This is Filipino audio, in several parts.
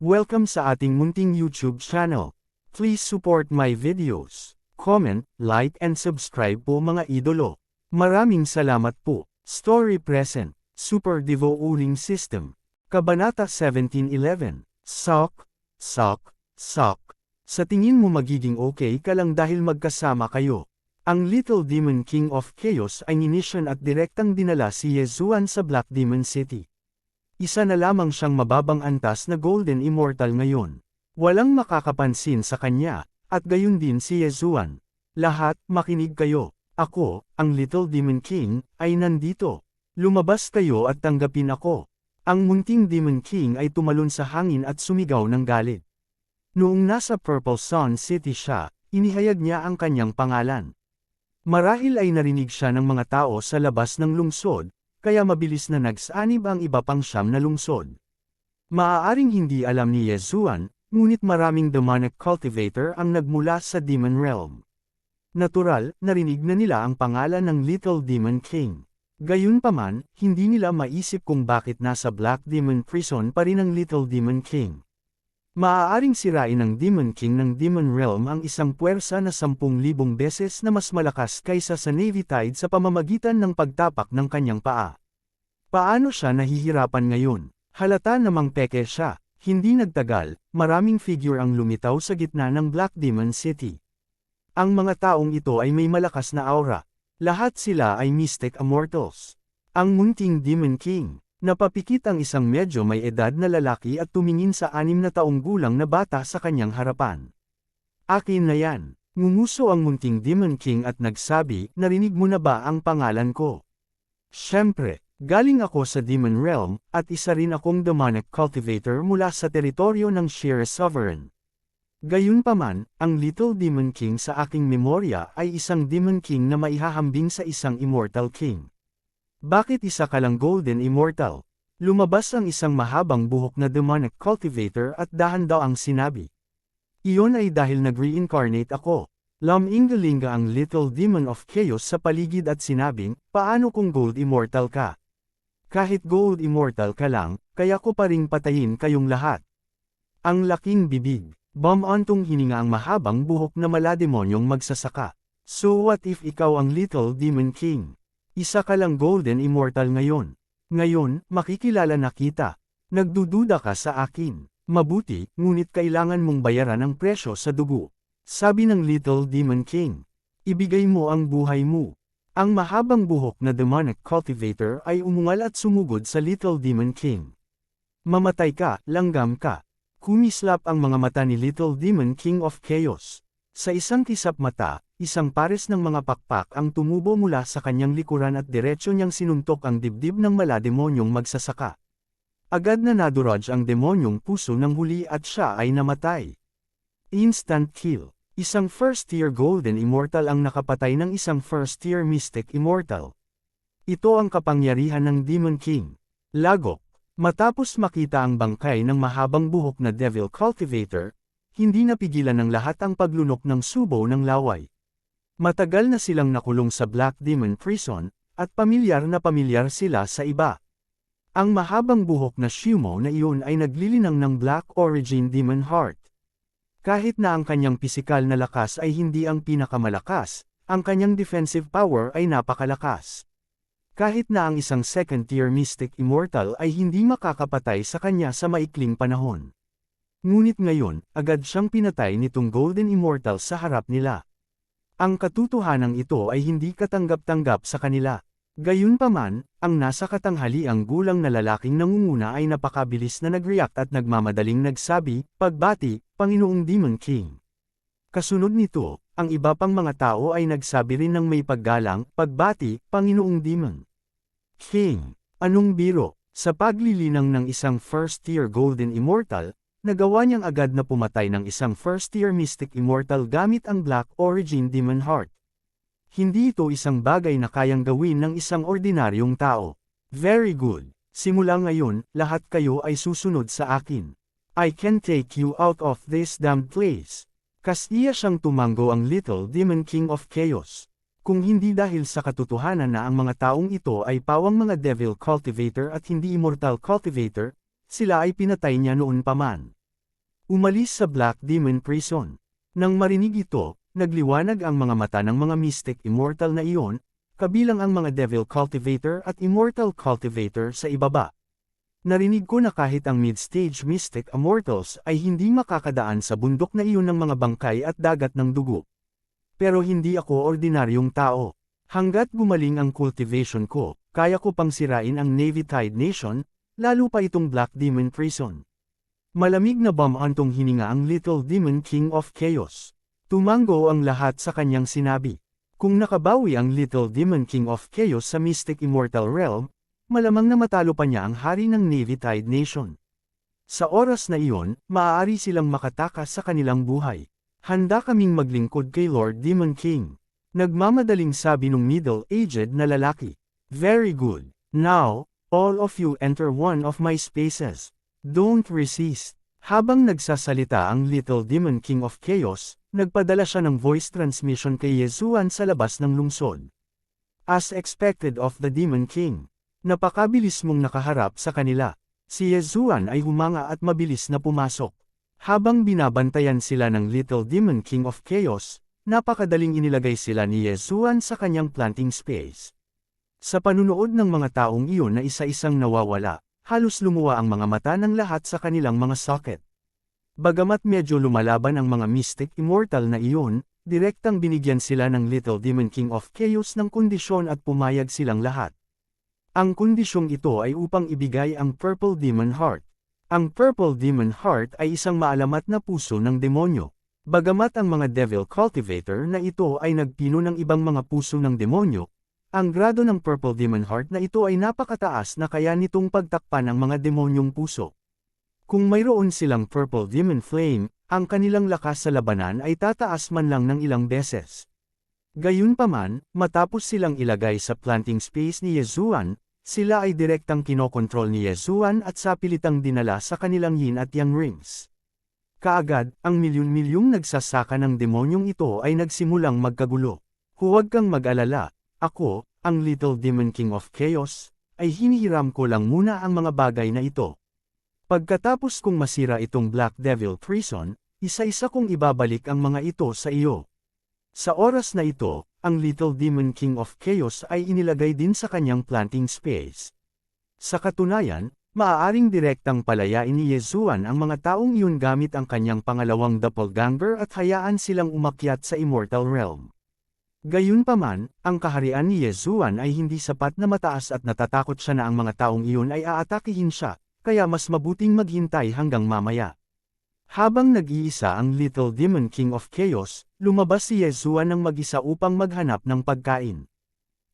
Welcome sa ating munting YouTube channel. Please support my videos. Comment, like and subscribe po mga idolo. Maraming salamat po. Story present. Super Devo Uling System. Kabanata 1711. Sok. Sa tingin mo magiging okay ka lang dahil magkasama kayo. Ang Little Demon King of Chaos ay ninisyon at direktang dinala si Yezuan sa Black Demon City. Isa na lamang siyang mababang antas na Golden Immortal ngayon. Walang makakapansin sa kanya, at gayon din si Yezuan. Lahat, makinig kayo. Ako, ang Little Demon King, ay nandito. Lumabas kayo at tanggapin ako. Ang munting Demon King ay tumalon sa hangin at sumigaw ng galit. Noong nasa Purple Sun City siya, inihayag niya ang kanyang pangalan. Marahil ay narinig siya ng mga tao sa labas ng lungsod, kaya mabilis na nagsanib ang iba pang 9 na lungsod. Maaaring hindi alam ni Yezuan, ngunit maraming demonic cultivator ang nagmula sa Demon Realm. Natural, narinig na nila ang pangalan ng Little Demon King. Gayunpaman, hindi nila maisip kung bakit nasa Black Demon Prison pa rin ang Little Demon King. Maaaring sirain ng Demon King ng Demon Realm ang isang puwersa na 10,000 beses na mas malakas kaysa sa Navy Tide sa pamamagitan ng pagtapak ng kanyang paa. Paano siya nahihirapan ngayon? Halata namang peke siya. Hindi nagtagal, maraming figure ang lumitaw sa gitna ng Black Demon City. Ang mga taong ito ay may malakas na aura. Lahat sila ay Mystic Immortals. Ang munting Demon King. Napapikit ang isang medyo may edad na lalaki at tumingin sa 6 na taong gulang na bata sa kanyang harapan. Akin na yan. Ngumuso ang munting Demon King at nagsabi, narinig mo na ba ang pangalan ko? Siyempre. Galing ako sa Demon Realm, at isa rin akong demonic cultivator mula sa teritoryo ng Sheer Sovereign. Gayunpaman, ang Little Demon King sa aking memorya ay isang Demon King na maihahambing sa isang Immortal King. Bakit isa ka lang Golden Immortal? Lumabas ang isang mahabang buhok na demonic cultivator at dahan daw ang sinabi. Iyon ay dahil nag-reincarnate ako. Lam-ingalinga ang Little Demon of Chaos sa paligid at sinabing, paano kung Gold Immortal ka? Kahit Gold Immortal ka lang, kaya ko pa ring patayin kayong lahat. Ang laking bibig, bumantong hininga ang mahabang buhok na malademonyong magsasaka. So what if ikaw ang Little Demon King? Isa ka lang Golden Immortal ngayon. Ngayon, makikilala na kita. Nagdududa ka sa akin. Mabuti, ngunit kailangan mong bayaran ang presyo sa dugo. Sabi ng Little Demon King. Ibigay mo ang buhay mo. Ang mahabang buhok na demonic cultivator ay umungal at sumugod sa Little Demon King. Mamatay ka, langgam ka. Kumislap ang mga mata ni Little Demon King of Chaos. Sa isang kisap mata, isang pares ng mga pakpak ang tumubo mula sa kanyang likuran at diretso niyang sinuntok ang dibdib ng malademonyong magsasaka. Agad na naduraj ang demonyong puso ng huli at siya ay namatay. Instant kill. Isang first-tier Golden Immortal ang nakapatay ng isang first-tier Mystic Immortal. Ito ang kapangyarihan ng Demon King. Lagok. Matapos makita ang bangkay ng mahabang buhok na Devil Cultivator, hindi napigilan ng lahat ang paglunok ng subo ng laway. Matagal na silang nakulong sa Black Demon Prison, at pamilyar sila sa iba. Ang mahabang buhok na Shumo na iyon ay naglilinang ng Black Origin Demon Heart. Kahit na ang kanyang pisikal na lakas ay hindi ang pinakamalakas, ang kanyang defensive power ay napakalakas. Kahit na ang isang second-tier Mystic Immortal ay hindi makakapatay sa kanya sa maikling panahon. Ngunit ngayon, agad siyang pinatay nitong Golden Immortal sa harap nila. Ang katotohanan ito ay hindi katanggap-tanggap sa kanila. Gayunpaman, ang nasa katanghaliang gulang na lalaking nangunguna ay napakabilis na nag-react at nagmamadaling nagsabi, pagbati, Panginoong Demon King. Kasunod nito, ang iba pang mga tao ay nagsabi rin ng may paggalang, pagbati, Panginoong Demon King. Anong biro? Sa paglilinang ng isang first-tier Golden Immortal, nagawa niyang agad na pumatay ng isang first-tier Mystic Immortal gamit ang Black Origin Demon Heart. Hindi ito isang bagay na kayang gawin ng isang ordinaryong tao. Very good. Simula ngayon, lahat kayo ay susunod sa akin. I can take you out of this damned place. Kasiya siyang tumango ang Little Demon King of Chaos. Kung hindi dahil sa katotohanan na ang mga taong ito ay pawang mga Devil Cultivator at hindi Immortal Cultivator, sila ay pinatay niya noon pa man. Umalis sa Black Demon Prison. Nang marinig ito, nagliwanag ang mga mata ng mga Mystic Immortal na iyon, kabilang ang mga Devil Cultivator at Immortal Cultivator sa ibaba. Narinig ko na kahit ang mid-stage Mystic Immortals ay hindi makakadaan sa bundok na iyon ng mga bangkay at dagat ng dugo. Pero hindi ako ordinaryong tao. Hanggat gumaling ang cultivation ko, kaya ko pang sirain ang Navy Tide Nation, lalo pa itong Black Demon Prison. Malamig na bamantong hininga ang Little Demon King of Chaos. Tumango ang lahat sa kanyang sinabi. Kung nakabawi ang Little Demon King of Chaos sa Mystic Immortal Realm, malamang na matalo pa niya ang hari ng Navy Tide Nation. Sa oras na iyon, maaari silang makatakas sa kanilang buhay. Handa kaming maglingkod kay Lord Demon King. Nagmamadaling sabi nung middle-aged na lalaki. Very good. Now, all of you enter one of my spaces. Don't resist. Habang nagsasalita ang Little Demon King of Chaos, nagpadala siya ng voice transmission kay Yezuan sa labas ng lungsod. As expected of the Demon King, napakabilis mong nakaharap sa kanila. Si Yezuan ay humanga at mabilis na pumasok. Habang binabantayan sila ng Little Demon King of Chaos, napakadaling inilagay sila ni Yezuan sa kanyang planting space. Sa panunood ng mga taong iyon na isa-isang nawawala, halos lumuwa ang mga mata ng lahat sa kanilang mga socket. Bagamat medyo lumalaban ang mga Mystic Immortal na iyon, direktang binigyan sila ng Little Demon King of Chaos ng kondisyon at pumayag silang lahat. Ang kondisyong ito ay upang ibigay ang Purple Demon Heart. Ang Purple Demon Heart ay isang maalamat na puso ng demonyo. Bagamat ang mga Devil Cultivator na ito ay nagpino ng ibang mga puso ng demonyo, ang grado ng Purple Demon Heart na ito ay napakataas na kaya nitong pagtakpan ang mga demonyong puso. Kung mayroon silang Purple Demon Flame, ang kanilang lakas sa labanan ay tataas man lang ng ilang beses. Gayunpaman, matapos silang ilagay sa planting space ni Yezuan, sila ay direktang kinokontrol ni Yezuan at sapilitang dinala sa kanilang yin at yang rings. Kaagad, ang milyon-milyong nagsasaka ng demonyong ito ay nagsimulang magkagulo. Huwag kang mag-alala, ako, ang Little Demon King of Chaos, ay hinihiram ko lang muna ang mga bagay na ito. Pagkatapos kong masira itong Black Devil Prison, isa-isa kong ibabalik ang mga ito sa iyo. Sa oras na ito, ang Little Demon King of Chaos ay inilagay din sa kanyang planting space. Sa katunayan, maaaring direktang palayain ni Yezuan ang mga taong iyon gamit ang kanyang pangalawang doppelganger at hayaan silang umakyat sa Immortal Realm. Gayunpaman, ang kaharian ni Yezuan ay hindi sapat na mataas at natatakot siya na ang mga taong iyon ay aatakihin siya, kaya mas mabuting maghintay hanggang mamaya. Habang nag-iisa ang Little Demon King of Chaos, lumabas si Yezuan ng mag-isa upang maghanap ng pagkain.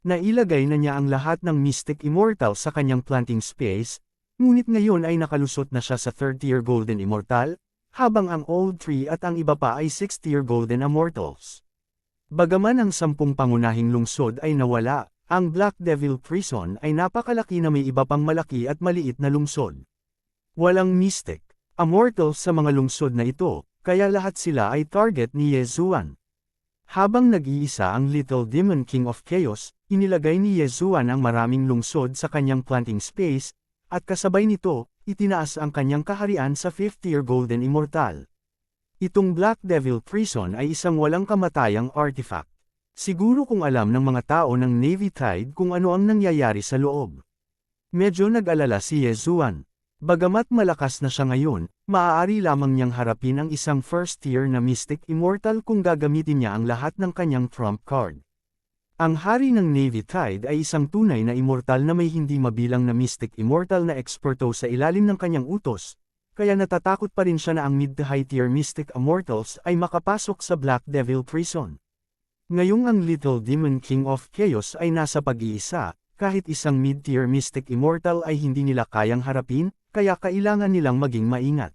Nailagay na niya ang lahat ng Mystic Immortal sa kanyang planting space, ngunit ngayon ay nakalusot na siya sa 3rd-tier Golden Immortal, habang ang Old Tree at ang iba pa ay 6th-tier Golden Immortals. Bagaman ang 10 pangunahing lungsod ay nawala, ang Black Devil Prison ay napakalaki na may iba pang malaki at maliit na lungsod. Walang Mystic Immortals sa mga lungsod na ito, kaya lahat sila ay target ni Yezuan. Habang nag-iisa ang Little Demon King of Chaos, inilagay ni Yezuan ang maraming lungsod sa kanyang planting space, at kasabay nito, itinaas ang kanyang kaharian sa 5th-tier Golden Immortal. Itong Black Devil Prison ay isang walang kamatayang artifact. Siguro kung alam ng mga tao ng Navy Tide kung ano ang nangyayari sa loob. Medyo nag-alala si Yezuan. Bagamat malakas na siya ngayon, maaari lamang niyang harapin ang isang 1st-tier na Mystic Immortal kung gagamitin niya ang lahat ng kanyang trump card. Ang hari ng Navy Tide ay isang tunay na immortal na may hindi mabilang na Mystic Immortal na eksperto sa ilalim ng kanyang utos, kaya natatakot pa rin siya na ang mid-to-high tier Mystic Immortals ay makapasok sa Black Devil Prison. Ngayong ang Little Demon King of Chaos ay nasa pag-iisa, kahit isang mid-tier Mystic Immortal ay hindi nila kayang harapin, kaya kailangan nilang maging maingat.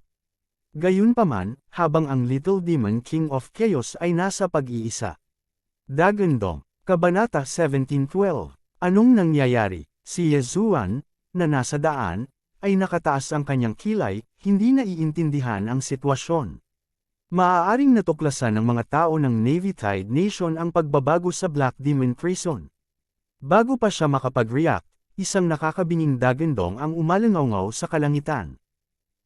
Gayunpaman, habang ang Little Demon King of Chaos ay nasa pag-iisa. Dagundong, Kabanata 17:12. Anong nangyayari? Si Yezuan, na nasa daan, ay nakataas ang kanyang kilay, hindi naiintindihan ang sitwasyon. Maaaring natuklasan ng mga tao ng Navy Tide Nation ang pagbabago sa Black Demon Prison. Bago pa siya makapag-react, isang nakakabinging dagundong ang umalangaw sa kalangitan.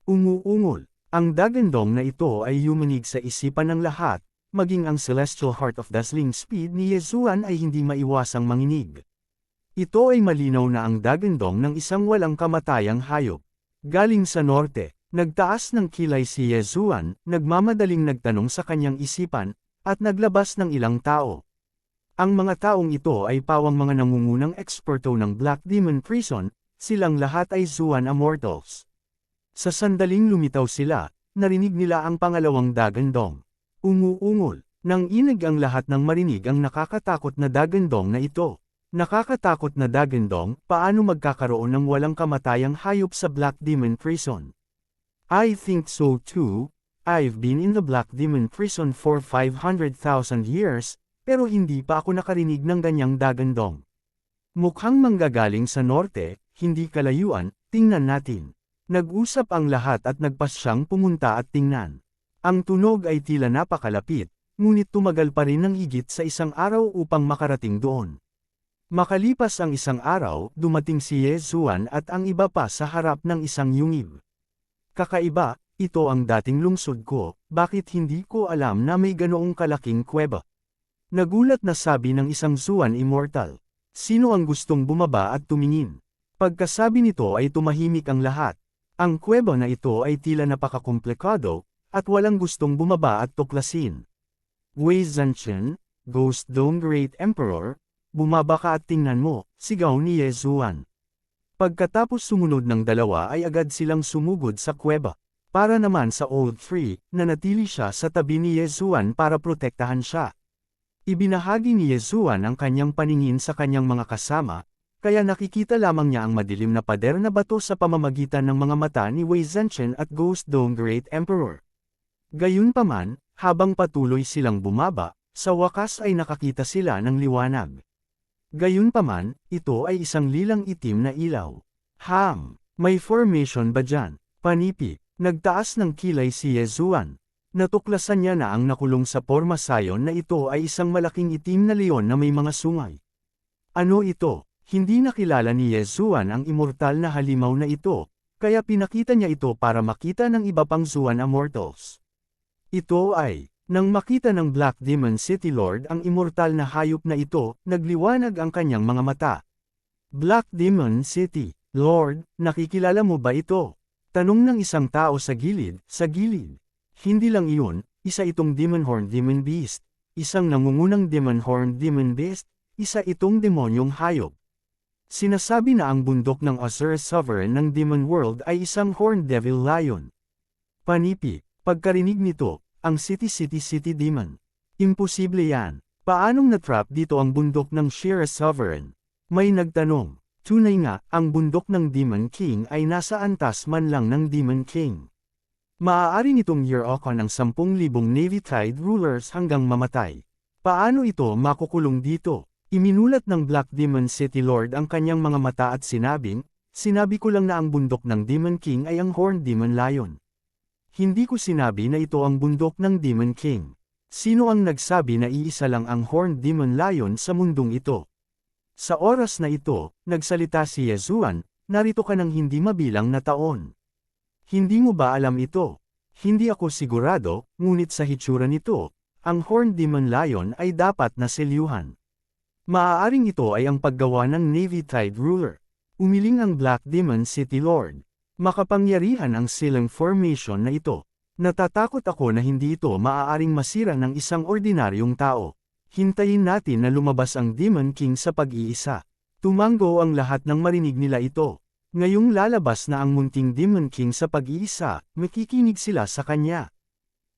Umuungol. Ang dagandong na ito ay yumanig sa isipan ng lahat, maging ang celestial heart of dazzling speed ni Yezuan ay hindi maiwasang manginig. Ito ay malinaw na ang dagandong ng isang walang kamatayang hayop. Galing sa norte, nagtaas ng kilay si Yezuan, nagmamadaling nagtanong sa kanyang isipan, at naglabas ng ilang tao. Ang mga taong ito ay pawang mga nangungunang eksperto ng Black Demon Prison, silang lahat ay Zuan Immortals. Sa sandaling lumitaw sila, narinig nila ang pangalawang dagandong. Umuungol, nang inig ang lahat ng marinig ang nakakatakot na dagandong na ito. Nakakatakot na dagandong, paano magkakaroon ng walang kamatayang hayop sa Black Demon Prison? I think so too, I've been in the Black Demon Prison for 500,000 years, pero hindi pa ako nakarinig ng ganyang dagandong. Mukhang manggagaling sa norte, hindi kalayuan, tingnan natin. Nag-usap ang lahat at nagpasyang pumunta at tingnan. Ang tunog ay tila napakalapit, ngunit tumagal pa rin ng higit sa isang araw upang makarating doon. Makalipas ang isang araw, dumating si Yezuan at ang iba pa sa harap ng isang yungib. Kakaiba, ito ang dating lungsod ko, bakit hindi ko alam na may ganoong kalaking kuweba? Nagulat na sabi ng isang Zuan Immortal. Sino ang gustong bumaba at tumingin? Pagkasabi nito ay tumahimik ang lahat. Ang kuweba na ito ay tila napakakomplikado, at walang gustong bumaba at tuklasin. Wei Zhenchen, Ghost Dome Great Emperor, bumaba ka at tingnan mo, sigaw ni Yezuan. Pagkatapos sumunod ng dalawa ay agad silang sumugod sa kuweba. Para naman sa Old Three, nanatili siya sa tabi ni Yezuan para protektahan siya. Ibinahagi ni Yezuan ang kanyang paningin sa kanyang mga kasama, kaya nakikita lamang niya ang madilim na pader na bato sa pamamagitan ng mga mata ni Wei Zhenchen at Ghost Dome Great Emperor. Gayunpaman, habang patuloy silang bumaba, sa wakas ay nakakita sila ng liwanag. Gayunpaman, ito ay isang lilang itim na ilaw. May formation ba dyan? Panipi, nagtaas ng kilay si Yezuan. Natuklasan niya na ang nakulong sa pormasayon na ito ay isang malaking itim na leon na may mga sungay. Ano ito? Hindi nakilala ni Yezuan ang immortal na halimaw na ito, kaya pinakita niya ito para makita ng iba pang Zuan Immortals. Ito ay, nang makita ng Black Demon City Lord ang immortal na hayop na ito, nagliwanag ang kanyang mga mata. Black Demon City, Lord, nakikilala mo ba ito? Tanong ng isang tao sa gilid. Hindi lang iyon, isa itong Demon Horn Demon Beast, isang nangungunang Demon Horn Demon Beast, isa itong demonyong hayop. Sinasabi na ang bundok ng Osiris Sovereign ng Demon World ay isang Horned Devil Lion. Panipi, pagkarinig nito, ang City Demon. Imposible yan. Paanong natrap dito ang bundok ng Shira Sovereign? May nagtanong. Tunay nga, ang bundok ng Demon King ay nasa antas man lang ng Demon King. Maaari nitong year-okan ng 10,000 Navy Tide Rulers hanggang mamatay. Paano ito makukulong dito? Iminulat ng Black Demon City Lord ang kanyang mga mata at sinabi ko lang na ang bundok ng Demon King ay ang Horned Demon Lion. Hindi ko sinabi na ito ang bundok ng Demon King. Sino ang nagsabi na iisa lang ang Horned Demon Lion sa mundong ito? Sa oras na ito, nagsalita si Yezuan, narito ka ng hindi mabilang na taon. Hindi mo ba alam ito? Hindi ako sigurado, ngunit sa hitsura nito, ang Horned Demon Lion ay dapat na selyuhan. Maaaring ito ay ang paggawa ng Navy Tide Ruler. Umiling ang Black Demon City Lord. Makapangyarihan ang silang formation na ito. Natatakot ako na hindi ito maaaring masira ng isang ordinaryong tao. Hintayin natin na lumabas ang Demon King sa pag-iisa. Tumango ang lahat ng marinig nila ito. Ngayong lalabas na ang munting Demon King sa pag-iisa, makikinig sila sa kanya.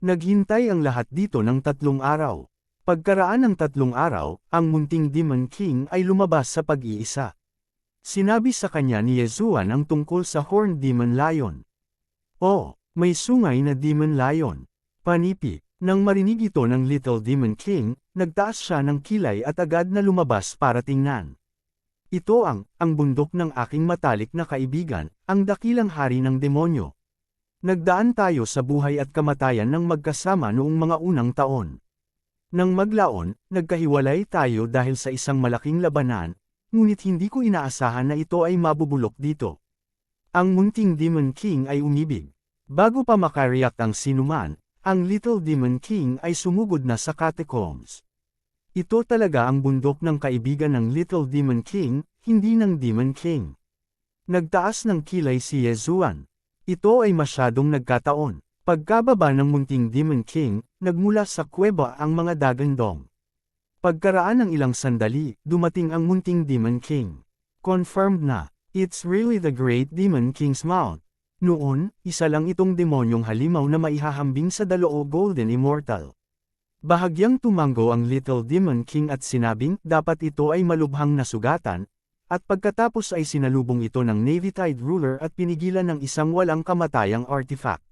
Naghintay ang lahat dito ng 3 araw. Pagkaraan ng 3 araw, ang munting Demon King ay lumabas sa pag-iisa. Sinabi sa kanya ni Yezuan ang tungkol sa Horned Demon Lion. Oh, may sungay na Demon Lion. Panipi, nang marinig ito ng Little Demon King, nagtaas siya ng kilay at agad na lumabas para tingnan. Ito ang bundok ng aking matalik na kaibigan, ang dakilang hari ng demonyo. Nagdaan tayo sa buhay at kamatayan ng magkasama noong mga unang taon. Nang maglaon, nagkahiwalay tayo dahil sa isang malaking labanan, ngunit hindi ko inaasahan na ito ay mabubulok dito. Ang munting Demon King ay umibig. Bago pa makareact ang sinuman, ang Little Demon King ay sumugod na sa catacombs. Ito talaga ang bundok ng kaibigan ng Little Demon King, hindi ng Demon King. Nagtaas ng kilay si Yezuan. Ito ay masyadong nagkataon. Pagkababa ng munting Demon King, nagmula sa kuweba ang mga dagandong. Pagkaraan ng ilang sandali, dumating ang munting Demon King. Confirmed na, it's really the great Demon King's mount. Noon, isa lang itong demonyong halimaw na maihahambing sa Daloo Golden Immortal. Bahagyang tumango ang Little Demon King at sinabing dapat ito ay malubhang nasugatan, at pagkatapos ay sinalubong ito ng Navy Tide Ruler at pinigilan ng isang walang kamatayang artifact.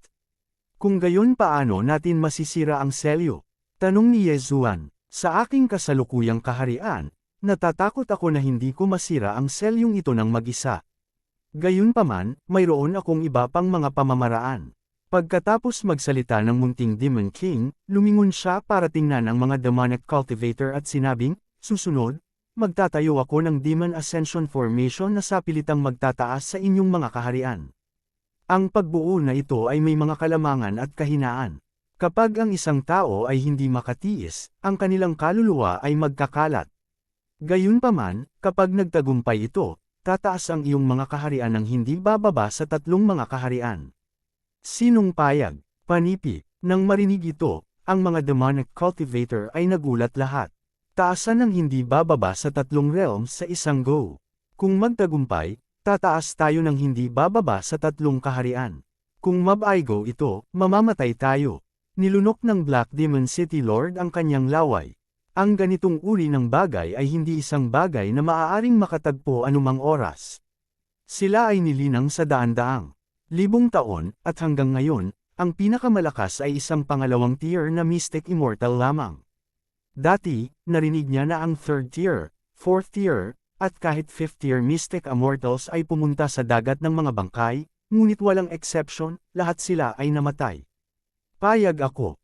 Kung gayon paano natin masisira ang selyo? Tanong ni Yezuan, sa aking kasalukuyang kaharian, natatakot ako na hindi ko masira ang selyong ito ng mag-isa. Gayunpaman, mayroon akong iba pang mga pamamaraan. Pagkatapos magsalita ng munting Demon King, lumingon siya para tingnan ang mga demonic cultivator at sinabing, susunod, magtatayo ako ng Demon Ascension Formation na sapilitang magtataas sa inyong mga kaharian. Ang pagbuo na ito ay may mga kalamangan at kahinaan. Kapag ang isang tao ay hindi makatiis, ang kanilang kaluluwa ay magkakalat. Gayunpaman, kapag nagtagumpay ito, tataas ang iyong mga kaharian ng hindi bababa sa 3 mga kaharian. Sinong payag? Panipi. Nang marinig ito, ang mga demonic cultivator ay nagulat lahat. Taasan ng hindi bababa sa 3 realms sa isang go. Kung magtagumpay, tataas tayo ng hindi bababa sa 3 kaharian. Kung mabaigo ito, mamamatay tayo. Nilunok ng Black Demon City Lord ang kanyang laway. Ang ganitong uri ng bagay ay hindi isang bagay na maaaring makatagpo anumang oras. Sila ay nilinang sa daan-daang libong taon, at hanggang ngayon, ang pinakamalakas ay isang pangalawang tier na Mystic Immortal lamang. Dati, narinig niya na ang 3rd tier, 4th tier, at kahit 5th tier Mystic Immortals ay pumunta sa dagat ng mga bangkay, ngunit walang exception, lahat sila ay namatay. Payag ako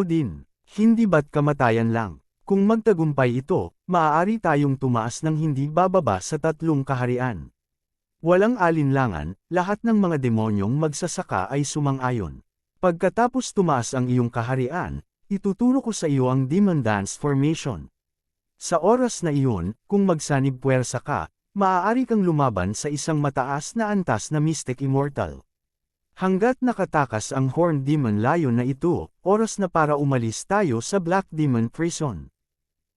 din, hindi ba't kamatayan lang. Kung magtagumpay ito, maaari tayong tumaas ng hindi bababa sa 3 kaharian. Walang alinlangan, lahat ng mga demonyong magsasaka ay sumang-ayon. Pagkatapos tumaas ang iyong kaharian, ituturo ko sa iyo ang Demon Dance Formation. Sa oras na iyon, kung magsanib puwersa ka, maaari kang lumaban sa isang mataas na antas na Mystic Immortal. Hanggat nakatakas ang Horned Demon Lion na ito, oras na para umalis tayo sa Black Demon Prison.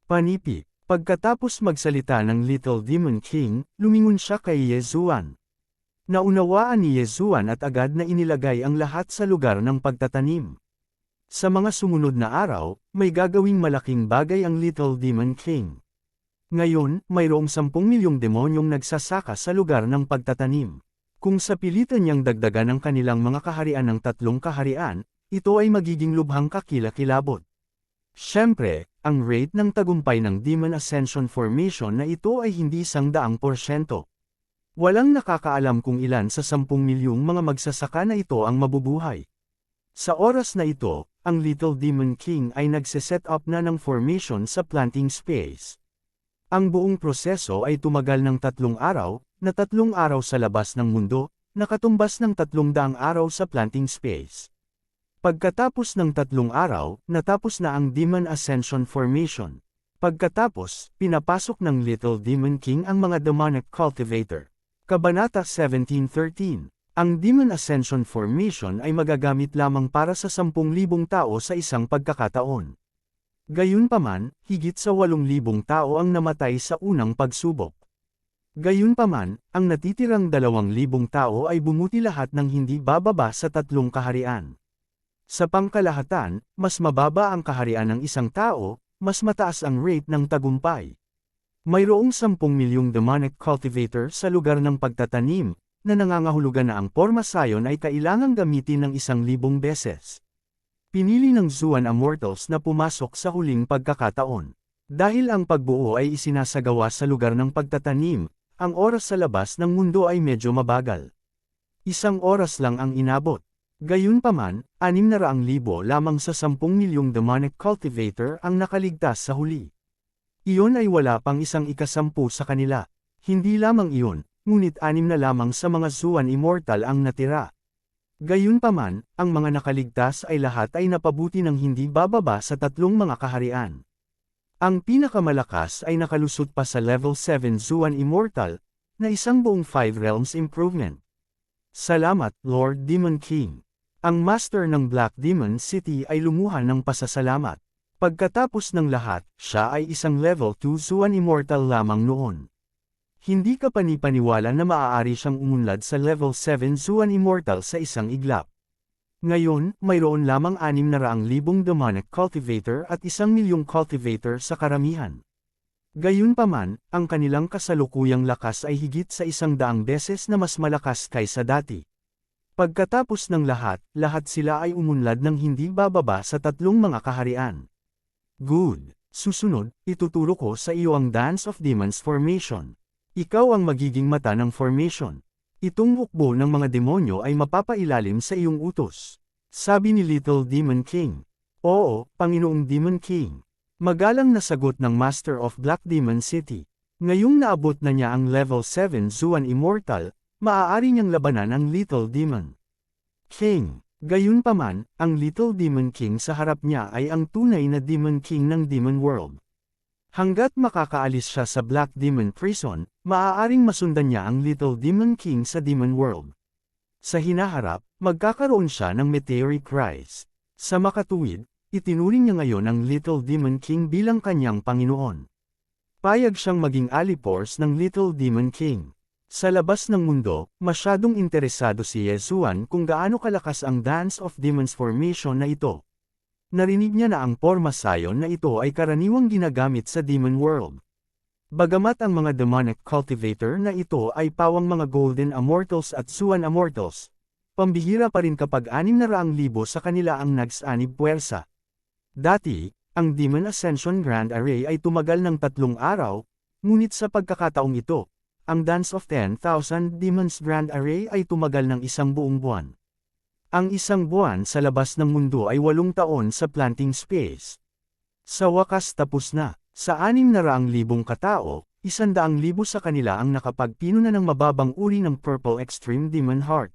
Panipi. Pagkatapos magsalita ng Little Demon King, lumingon siya kay Yezuan. Naunawaan ni Yezuan at agad na inilagay ang lahat sa lugar ng pagtatanim. Sa mga sumunod na araw, may gagawing malaking bagay ang Little Demon King. Ngayon, mayroong 10 milyong demonyong nagsasaka sa lugar ng pagtatanim. Kung sa pilitan niyang dagdagan ang kanilang mga kaharian ng 3 kaharian, ito ay magiging lubhang kakilakilabot. Siyempre, ang rate ng tagumpay ng Demon Ascension Formation na ito ay hindi 100%. Walang nakakaalam kung ilan sa 10 milyong mga magsasaka na ito ang mabubuhay. Sa oras na ito, ang Little Demon King ay nagse-set up na ng formation sa planting space. Ang buong proseso ay tumagal ng 3 araw, na 3 araw sa labas ng mundo, nakatumbas ng 300 araw sa planting space. Pagkatapos ng 3 araw, natapos na ang Demon Ascension Formation. Pagkatapos, pinapasok ng Little Demon King ang mga demonic cultivator. Kabanata 17:13. Ang Demon Ascension Formation ay magagamit lamang para sa 10,000 tao sa isang pagkakataon. Gayunpaman, higit sa 8,000 tao ang namatay sa unang pagsubok. Gayunpaman, ang natitirang 2,000 tao ay bumuti lahat ng hindi bababa sa 3 kaharian. Sa pangkalahatan, mas mababa ang kaharian ng isang tao, mas mataas ang rate ng tagumpay. Mayroong 10 milyong demonic cultivator sa lugar ng pagtatanim, na nangangahulugan na ang Pormasayon ay kailangang gamitin ng 1,000 beses. Pinili ng Zuan Immortals na pumasok sa huling pagkakataon. Dahil ang pagbuo ay isinasagawa sa lugar ng pagtatanim, ang oras sa labas ng mundo ay medyo mabagal. 1 oras lang ang inabot. Gayunpaman, 600,000 lamang sa 10 milyong demonic cultivator ang nakaligtas sa huli. Iyon ay wala pang 1/10 sa kanila. Hindi lamang iyon, ngunit 6 na lamang sa mga Zuan Immortal ang natira. Gayunpaman, ang mga nakaligtas ay lahat ay napabuti ng hindi bababa sa tatlong mga kaharian. Ang pinakamalakas ay nakalusot pa sa level 7 Zuan Immortal, na isang buong 5 realms improvement. Salamat, Lord Demon King. Ang master ng Black Demon City ay lumuha ng pasasalamat. Pagkatapos ng lahat, siya ay isang level 2 Zuan Immortal lamang noon. Hindi ka panipaniwala na maaari siyang umunlad sa level 7 Zuan Immortal sa isang iglap. Ngayon, mayroon lamang 600,000 demonic cultivator at 1,000,000 cultivator sa karamihan. Gayunpaman, ang kanilang kasalukuyang lakas ay higit sa 100 beses na mas malakas kaysa dati. Pagkatapos ng lahat, lahat sila ay umunlad ng hindi bababa sa tatlong mga kaharian. Good. Susunod, ituturo ko sa iyo ang Dance of Demons Formation. Ikaw ang magiging mata ng formation. Itong hukbo ng mga demonyo ay mapapailalim sa iyong utos. Sabi ni Little Demon King. Oo, Panginoong Demon King. Magalang na sagot ng Master of Black Demon City. Ngayong naabot na niya ang level 7 Zuan Immortal, maaari niyang labanan ang Little Demon King. Gayunpaman, ang Little Demon King sa harap niya ay ang tunay na Demon King ng Demon World. Hanggat makakaalis siya sa Black Demon Prison, maaaring masundan niya ang Little Demon King sa Demon World. Sa hinaharap, magkakaroon siya ng meteoric rise. Sa makatuwid, itinuring niya ngayon ang Little Demon King bilang kanyang Panginoon. Payag siyang maging alipors ng Little Demon King. Sa labas ng mundo, masyadong interesado si Yesuan kung gaano kalakas ang Dance of Demons formation na ito. Narinig niya na ang Porma Sion na ito ay karaniwang ginagamit sa Demon World. Bagamat ang mga demonic cultivator na ito ay pawang mga Golden Immortals at Zuan Immortals, pambihira pa rin kapag 600,000 sa kanila ang nagsanib puwersa. Dati, ang Demon Ascension Grand Array ay tumagal ng 3 araw, ngunit sa pagkakataong ito, ang Dance of 10,000 Demons Grand Array ay tumagal ng 1 buong buwan. Ang 1 buwan sa labas ng mundo ay 8 taon sa planting space. Sa wakas tapos na, sa 600,000 katao, 100,000 sa kanila ang nakapagpino na ng mababang uri ng Purple Extreme Demon Heart.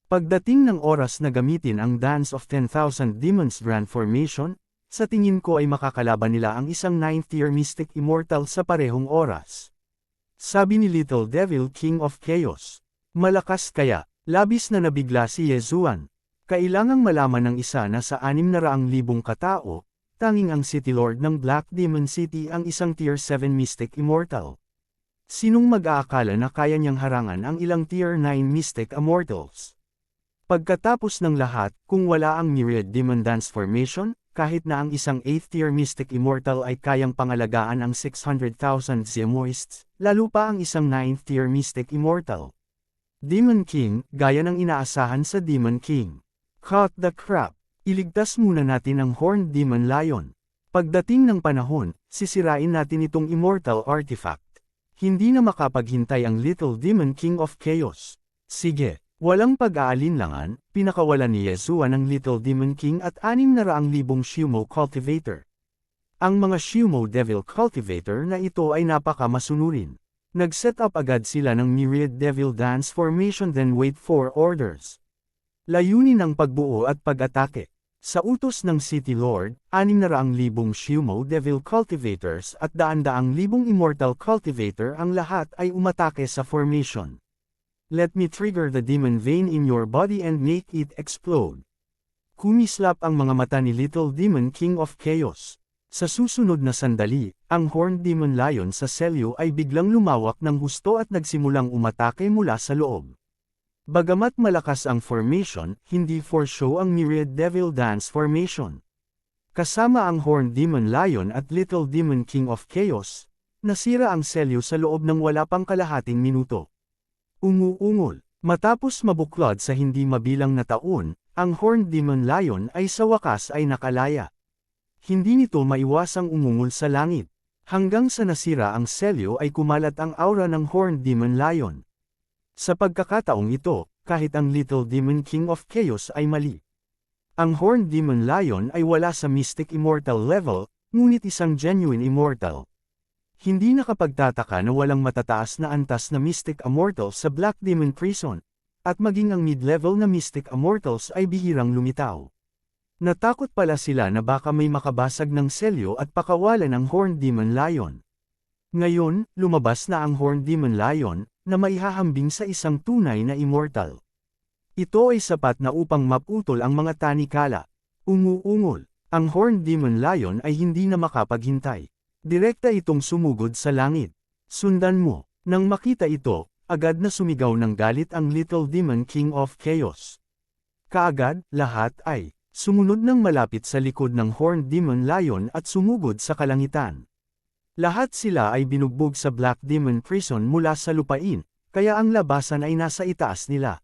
Pagdating ng oras na gamitin ang Dance of 10,000 Demons Grand Formation, sa tingin ko ay makakalaban nila ang isang 9th tier Mystic Immortal sa parehong oras. Sabi ni Little Devil King of Chaos. Malakas kaya, labis na nabigla si Yesuan. Kailangang malaman ng isa na sa 600,000 katao, tanging ang City Lord ng Black Demon City ang isang Tier 7 Mystic Immortal. Sinong mag-aakala na kaya niyang harangan ang ilang Tier 9 Mystic Immortals? Pagkatapos ng lahat, kung wala ang Myriad Demon Dance Formation, kahit na ang isang 8th tier Mystic Immortal ay kayang pangalagaan ang 600,000 Zemoists, lalo pa ang isang 9th tier Mystic Immortal. Demon King, gaya ng inaasahan sa Demon King. Cut the crap! Iligtas muna natin ang Horned Demon Lion. Pagdating ng panahon, sisirain natin itong immortal artifact. Hindi na makapaghintay ang Little Demon King of Chaos. Sige! Walang pag-aalinlangan, pinakawalan ni Yesuan ang Little Demon King at 600,000 Shumo Cultivator. Ang mga Shumo Devil Cultivator na ito ay napakamasunurin. Nag-set up agad sila ng Myriad Devil Dance Formation then wait for orders. Layunin ang pagbuo at pag-atake. Sa utos ng City Lord, 600,000 Shumo Devil Cultivators at 100,000 Immortal Cultivator ang lahat ay umatake sa formation. Let me trigger the demon vein in your body and make it explode. Kumislap ang mga mata ni Little Demon King of Chaos. Sa susunod na sandali, ang Horned Demon Lion sa selyo ay biglang lumawak ng husto at nagsimulang umatake mula sa loob. Bagamat malakas ang formation, hindi for show ang Myriad Devil Dance Formation. Kasama ang Horned Demon Lion at Little Demon King of Chaos, nasira ang selyo sa loob ng wala pang kalahating minuto. Umuungol. Matapos mabuklod sa hindi mabilang na taon, ang Horned Demon Lion ay sa wakas ay nakalaya. Hindi nito maiwasang umungol sa langit. Hanggang sa nasira ang selyo ay kumalat ang aura ng Horned Demon Lion. Sa pagkakataong ito, kahit ang Little Demon King of Chaos ay mali. Ang Horned Demon Lion ay wala sa Mystic Immortal level, ngunit isang genuine Immortal. Hindi nakapagtataka na walang matataas na antas na Mystic Immortal sa Black Demon Prison. at maging ang mid-level na Mystic Immortals ay bihirang lumitaw. Natakot pala sila na baka may makabasag ng selyo at pakawalan ang Horned Demon Lion. Ngayon, lumabas na ang Horned Demon Lion, na maihahambing sa isang tunay na immortal. Ito ay sapat na upang maputol ang mga tanikala. Umuungol. Ang Horned Demon Lion ay hindi na makapaghintay. Direkta itong sumugod sa langit. Sundan mo. Nang makita ito, agad na sumigaw ng galit ang Little Demon King of Chaos. Kaagad, lahat ay sumunod ng malapit sa likod ng Horned Demon Lion at sumugod sa kalangitan. Lahat sila ay binugbog sa Black Demon Prison mula sa lupain, kaya ang labasan ay nasa itaas nila.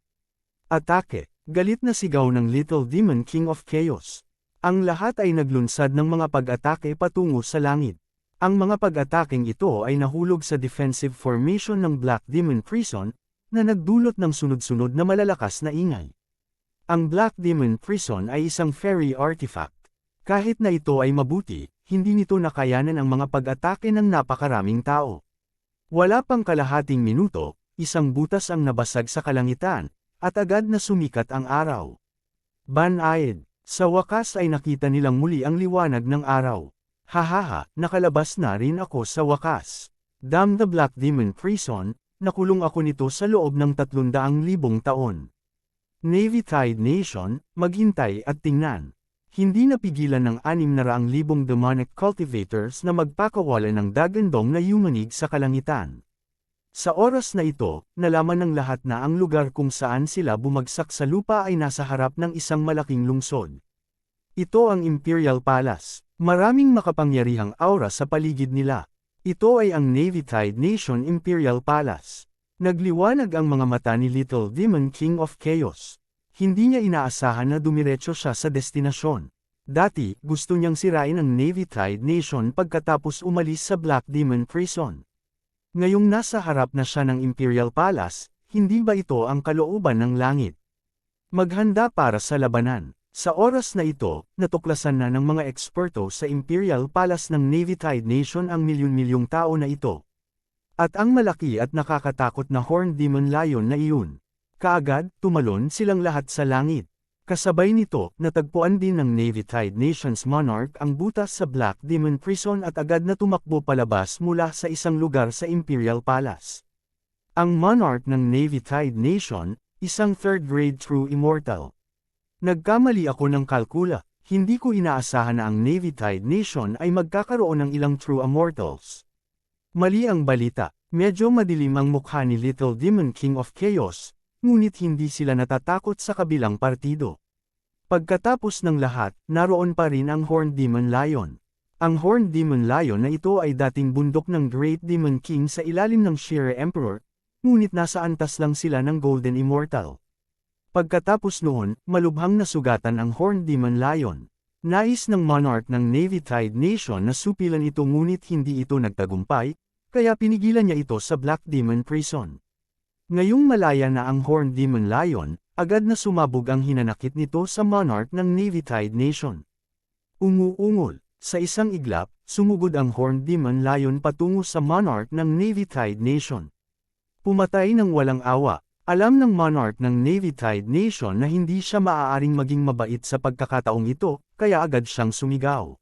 Atake, galit na sigaw ng Little Demon King of Chaos. Ang lahat ay naglunsad ng mga pag-atake patungo sa langit. Ang mga pag-ataking ito ay nahulog sa defensive formation ng Black Demon Prison, na nagdulot ng sunod-sunod na malalakas na ingay. Ang Black Demon Prison ay isang fairy artifact. Kahit na ito ay mabuti, hindi nito nakayanan ang mga pag-atake ng napakaraming tao. Wala pang kalahating minuto, isang butas ang nabasag sa kalangitan, at agad na sumikat ang araw. Banayad, sa wakas ay nakita nilang muli ang liwanag ng araw. Hahaha, nakalabas na rin ako sa wakas. Damn the Black Demon Prison, nakulong ako nito sa loob ng 300,000 taon. Navy Tide Nation, maghintay at tingnan. Hindi napigilan ng 600,000 demonic cultivators na magpakawala ng dagandong na yumanig sa kalangitan. Sa oras na ito, nalaman ng lahat na ang lugar kung saan sila bumagsak sa lupa ay nasa harap ng isang malaking lungsod. Ito ang Imperial Palace. Maraming makapangyarihang aura sa paligid nila. Ito ay ang Navy Tide Nation Imperial Palace. Nagliwanag ang mga mata ni Little Demon King of Chaos. Hindi niya inaasahan na dumiretso siya sa destinasyon. Dati, gusto niyang sirain ang Navy Tide Nation pagkatapos umalis sa Black Demon Prison. Ngayong nasa harap na siya ng Imperial Palace, hindi ba ito ang kalooban ng langit? Maghanda para sa labanan. Sa oras na ito, natuklasan na ng mga eksperto sa Imperial Palace ng Navy Tide Nation ang milyon-milyong tao na ito. At ang malaki at nakakatakot na Horned Demon Lion na iyon. Kaagad, tumalon silang lahat sa langit. Kasabay nito, natagpuan din ng Navy Tide Nation's Monarch ang butas sa Black Demon Prison at agad na tumakbo palabas mula sa isang lugar sa Imperial Palace. Ang Monarch ng Navy Tide Nation, isang third-grade true immortal. Nagkamali ako ng kalkula, hindi ko inaasahan na ang Navy Tide Nation ay magkakaroon ng ilang true immortals. Mali ang balita, medyo madilim ang mukha ni Little Demon King of Chaos, ngunit hindi sila natatakot sa kabilang partido. Pagkatapos ng lahat, naroon pa rin ang Horned Demon Lion. Ang Horned Demon Lion na ito ay dating bundok ng Great Demon King sa ilalim ng Shire Emperor, ngunit nasa antas lang sila ng Golden Immortal. Pagkatapos noon, malubhang nasugatan ang Horned Demon Lion. Nais ng Monarch ng Navy Tide Nation na supilan ito ngunit hindi ito nagtagumpay, kaya pinigilan niya ito sa Black Demon Prison. Ngayong malaya na ang Horned Demon Lion, agad na sumabog ang hinanakit nito sa Monarch ng Navy Tide Nation. Umuungol. Sa isang iglap, sumugod ang Horned Demon Lion patungo sa Monarch ng Navy Tide Nation. Pumatay ng walang awa. Alam ng Monarch ng Navy Tide Nation na hindi siya maaaring maging mabait sa pagkakataong ito, kaya agad siyang sumigaw.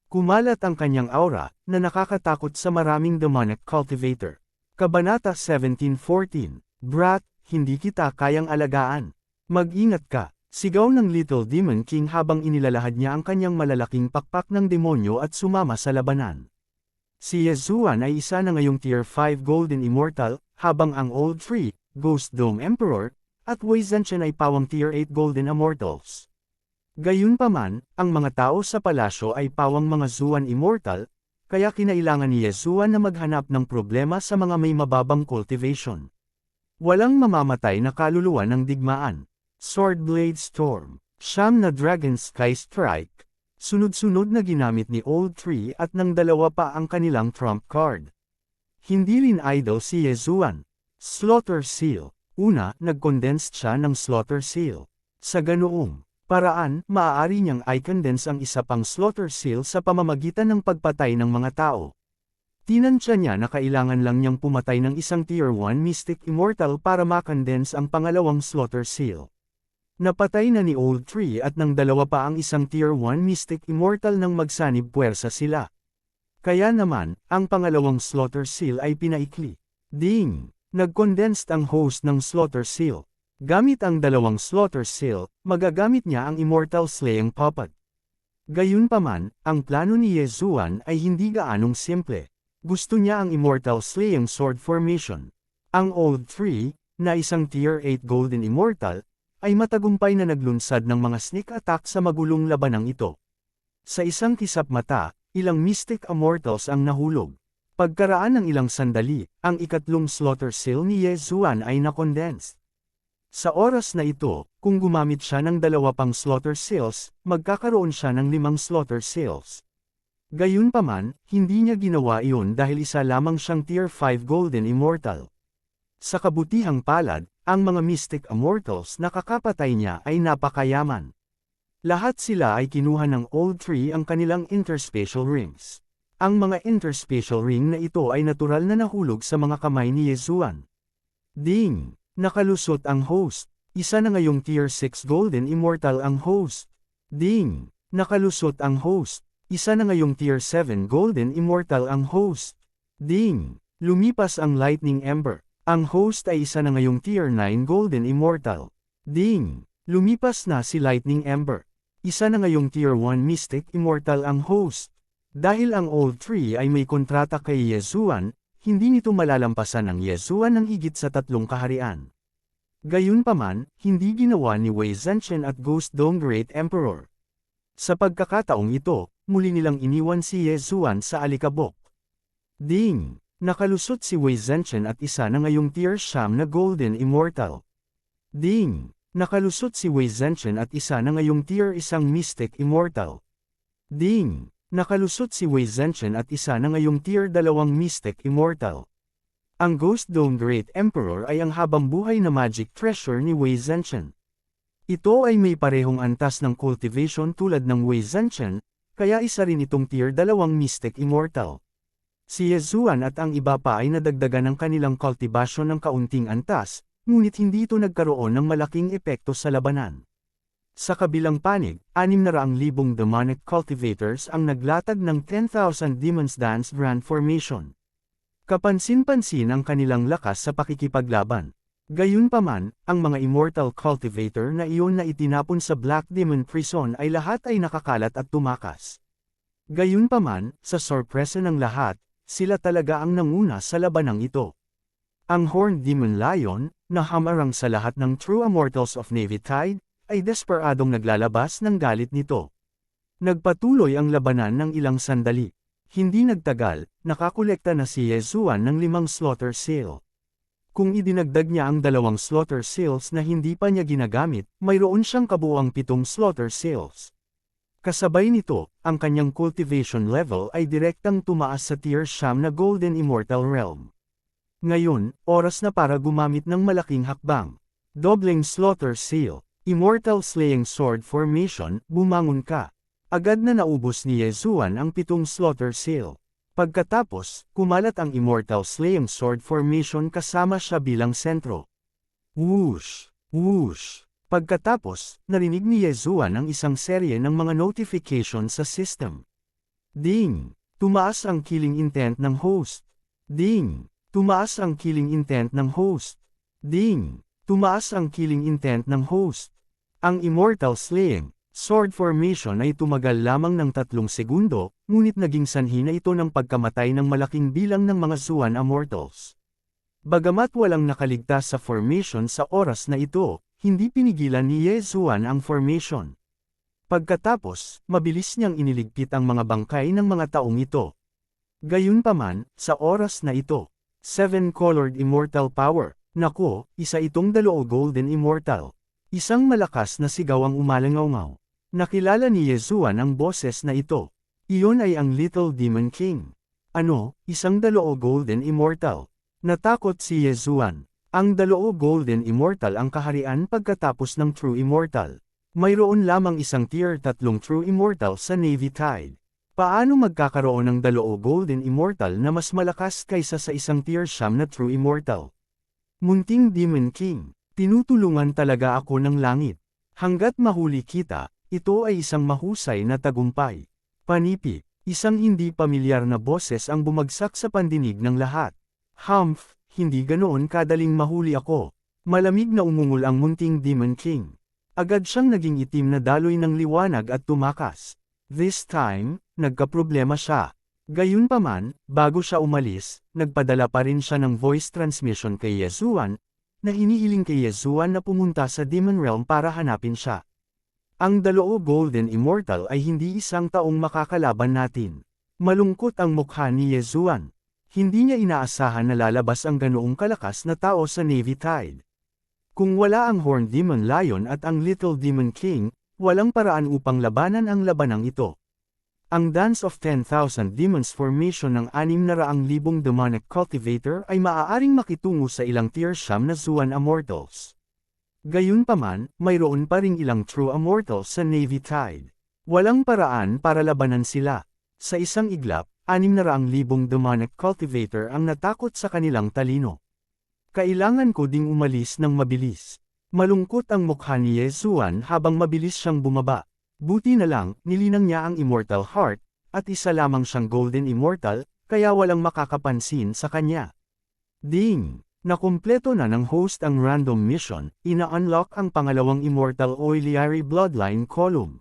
Kumalat ang kanyang aura, na nakakatakot sa maraming demonic cultivator. Kabanata 17:14, Brat, hindi kita kayang alagaan. Mag-ingat ka, sigaw ng Little Demon King habang inilalahad niya ang kanyang malalaking pakpak ng demonyo at sumama sa labanan. Si Yezuan ay isa na ngayong Tier 5 Golden Immortal, habang ang Old 3, Ghost Dome Emperor, at Wei Zhenchen ay pawang Tier 8 Golden Immortals. Gayunpaman, ang mga tao sa palasyo ay pawang mga Zuan Immortal, kaya kinailangan ni Yezuan na maghanap ng problema sa mga may mababang cultivation. Walang mamamatay na kaluluwa ng digmaan. Swordblade Storm, siyam na Dragon Sky Strike, sunod-sunod na ginamit ni Old 3 at ng dalawa pa ang kanilang trump card. Hindi rin idle si Yezuan. Slaughter Seal. Una, nag-condensed siya ng Slaughter Seal. Sa ganoong paraan, maaari niyang i-condense ang isa pang Slaughter Seal sa pamamagitan ng pagpatay ng mga tao. Tinansya niya na kailangan lang niyang pumatay ng isang Tier 1 Mystic Immortal para makondense ang pangalawang Slaughter Seal. Napatay na ni Old Tree at ng dalawa pa ang isang Tier 1 Mystic Immortal nang magsanib puwersa sila. Kaya naman, ang pangalawang Slaughter Seal ay pinaikli. Ding! Nag-condensed ang host ng Slaughter Seal. Gamit ang dalawang Slaughter Seal, magagamit niya ang Immortal Slaying Puppet. Gayunpaman, ang plano ni Yezuan ay hindi gaanong simple. Gusto niya ang Immortal Slaying Sword Formation. Ang Old Tree, na isang Tier 8 Golden Immortal, ay matagumpay na naglunsad ng mga sneak attack sa magulong labanang ito. Sa isang kisap mata, ilang Mystic Immortals ang nahulog. Pagkaraan ng ilang sandali, ang ikatlong Slaughter Seal ni Yezuan ay na-condensed. Sa oras na ito, kung gumamit siya ng dalawa pang Slaughter Seals, magkakaroon siya ng 5 Slaughter Seals. Gayunpaman, hindi niya ginawa iyon dahil isa lamang siyang Tier 5 Golden Immortal. Sa kabutihang palad, ang mga Mystic Immortals na kakapatay niya ay napakayaman. Lahat sila ay kinuha ng Old Tree ang kanilang Interspatial Rings. Ang mga Interspatial Ring na ito ay natural na nahulog sa mga kamay ni Yezuan. Ding! Nakalusot ang host. Isa na ngayong Tier 6 Golden Immortal ang host. Ding! Nakalusot ang host. Isa na ngayong Tier 7 Golden Immortal ang host. Ding! Lumipas ang Lightning Ember. Ang host ay isa na ngayong Tier 9 Golden Immortal. Ding! Lumipas na si Lightning Ember. Isa na ngayong Tier 1 Mystic Immortal ang host. Dahil ang Old Tree ay may kontrata kay Yezuan, hindi nito malalampasan ang Yezuan ng higit sa 3 kaharian. Gayunpaman, hindi ginawa ni Wei Zhenchen at Ghost Dome Great Emperor. Sa pagkakataong ito, muli nilang iniwan si Yezuan sa alikabok. Ding! Nakalusot si Wei Zhenchen at isa na ngayong Tier 9 na Golden Immortal. Ding! Nakalusot si Wei Zhenchen at isa na ngayong Tier 1 Mystic Immortal. Ding! Nakalusot si Wei Zhenchen at isa na ngayong Tier 2 Mystic Immortal. Ang Ghost Dome Great Emperor ay ang habang-buhay na magic treasure ni Wei Zhenchen. Ito ay may parehong antas ng cultivation tulad ng Wei Zhenchen, kaya isa rin itong Tier 2 Mystic Immortal. Si Yezuan at ang iba pa ay nadagdagan ng kanilang cultivation ng kaunting antas, ngunit hindi ito nagkaroon ng malaking epekto sa labanan. Sa kabilang panig, 600,000 demonic cultivators ang naglatag ng 10,000 Demon's Dance Grand Formation. Kapansin-pansin ang kanilang lakas sa pakikipaglaban. Gayunpaman, ang mga Immortal Cultivator na iyon na itinapon sa Black Demon Prison ay lahat ay nakakalat at tumakas. Gayunpaman, sa sorpresa ng lahat, sila talaga ang nanguna sa labanang ito. Ang Horned Demon Lion, na hamarang sa lahat ng True Immortals of Navy Tide, ay desperadong naglalabas ng galit nito. Nagpatuloy ang labanan ng ilang sandali. Hindi nagtagal, nakakolekta na si Yezuan ng 5 Slaughter Seal. Kung idinagdag niya ang 2 Slaughter Seals na hindi pa niya ginagamit, mayroon siyang kabuuang 7 Slaughter Seals. Kasabay nito, ang kanyang cultivation level ay direktang tumaas sa Tier 9 na Golden Immortal Realm. Ngayon, oras na para gumamit ng malaking hakbang. Dobleng Slaughter Seal, Immortal Slaying Sword Formation, bumangon ka. Agad na naubos ni Yezuan ang 7 Slaughter Seal. Pagkatapos, kumalat ang Immortal Slaying Sword Formation kasama siya bilang sentro. Whoosh! Whoosh! Pagkatapos, narinig ni Yezuan ang isang serye ng mga notification sa system. Ding! Tumaas ang killing intent ng host. Ding! Tumaas ang killing intent ng host. Ding! Tumaas ang killing intent ng host. Ang Immortal Slaying Sword Formation ay tumagal lamang ng 3 segundo, ngunit naging sanhi na ito ng pagkamatay ng malaking bilang ng mga Zuan Immortals. Bagamat walang nakaligtas sa formation sa oras na ito, hindi pinigilan ni Yezuan ang formation. Pagkatapos, mabilis niyang iniligpit ang mga bangkay ng mga taong ito. Gayunpaman, sa oras na ito, 7-colored Immortal Power, nako, isa itong 2 Golden Immortal. Isang malakas na sigaw ang umalangaw-ngaw. Nakilala ni Yezuan ang boses na ito. Iyon ay ang Little Demon King. Ano, isang 2 Golden Immortal. Natakot si Yezuan. Ang 2 Golden Immortal ang kaharian pagkatapos ng True Immortal. Mayroon lamang isang Tier 3 True Immortal sa Navy Tide. Paano magkakaroon ng dalawang Golden Immortal na mas malakas kaysa sa isang Tier 9 na True Immortal? Munting Demon King, tinutulungan talaga ako ng langit. Hanggat mahuli kita, ito ay isang mahusay na tagumpay. Panipi, isang hindi pamilyar na boses ang bumagsak sa pandinig ng lahat. Humph, hindi ganoon kadaling mahuli ako. Malamig na umungol ang munting Demon King. Agad siyang naging itim na daloy ng liwanag at tumakas. This time, nagkaproblema siya. Gayunpaman, bago siya umalis, nagpadala pa rin siya ng voice transmission kay Yezuan, na hinihiling kay Yezuan na pumunta sa Demon Realm para hanapin siya. Ang dalawang Golden Immortal ay hindi isang taong makakalaban natin. Malungkot ang mukha ni Yezuan. Hindi niya inaasahan na lalabas ang ganoong kalakas na tao sa Navy Tide. Kung wala ang Horned Demon Lion at ang Little Demon King, walang paraan upang labanan ang labanang ito. Ang Dance of 10,000 Demons formation ng 600,000 Demonic Cultivator ay maaaring makitungo sa ilang Tier 9 na Zuan Immortals. Gayunpaman, mayroon pa ring ilang True Immortals sa Navy Tide. Walang paraan para labanan sila. Sa isang iglap, 600,000 Demonic Cultivator ang natakot sa kanilang talino. Kailangan ko ding umalis ng mabilis. Malungkot ang mukha ni Yezuan habang mabilis siyang bumaba. Buti na lang, nilinang niya ang Immortal Heart, at isa lamang siyang Golden Immortal, kaya walang makakapansin sa kanya. Ding! Nakumpleto na ng host ang random mission, ina-unlock ang pangalawang Immortal Oiliary Bloodline column.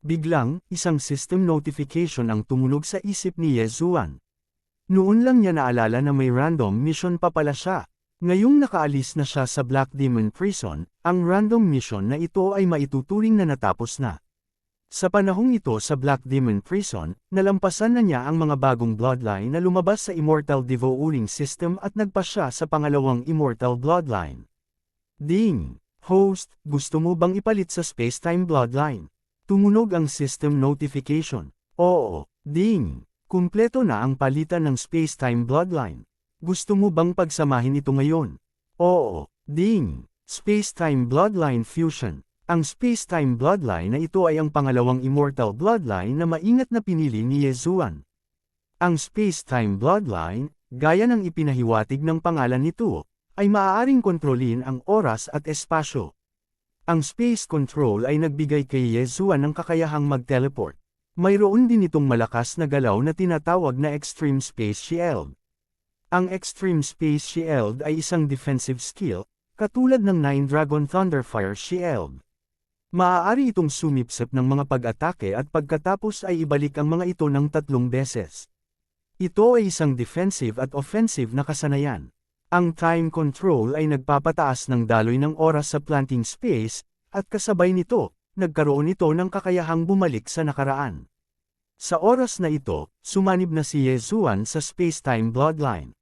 Biglang, isang system notification ang tumunog sa isip ni Yezuan. Noon lang niya naalala na may random mission pa pala siya. Ngayong nakaalis na siya sa Black Demon Prison, ang random mission na ito ay maituturing na natapos na. Sa panahong ito sa Black Demon Prison, nalampasan na niya ang mga bagong bloodline na lumabas sa Immortal Devouring System at nagpa siya sa pangalawang Immortal Bloodline. Ding! Host, gusto mo bang ipalit sa Spacetime Bloodline? Tumunog ang system notification. Oo, ding! Kumpleto na ang palitan ng Spacetime Bloodline. Gusto mo bang pagsamahin ito ngayon? Oo, ding! Spacetime Bloodline Fusion. Ang Spacetime Bloodline na ito ay ang pangalawang Immortal Bloodline na maingat na pinili ni Yezuan. Ang Spacetime Bloodline, gaya ng ipinahiwatig ng pangalan nito, ay maaaring kontrolin ang oras at espasyo. Ang Space Control ay nagbigay kay Yezuan ng kakayahang mag-teleport. Mayroon din itong malakas na galaw na tinatawag na Extreme Space Shield. Ang Extreme Space Shield ay isang defensive skill, katulad ng 9 Dragon Thunderfire Shield. Maaari itong sumipsip ng mga pag-atake at pagkatapos ay ibalik ang mga ito ng 3 beses. Ito ay isang defensive at offensive na kasanayan. Ang time control ay nagpapataas ng daloy ng oras sa planting space, at kasabay nito, nagkaroon ito ng kakayahang bumalik sa nakaraan. Sa oras na ito, sumanib na si Yezuan sa Spacetime Bloodline.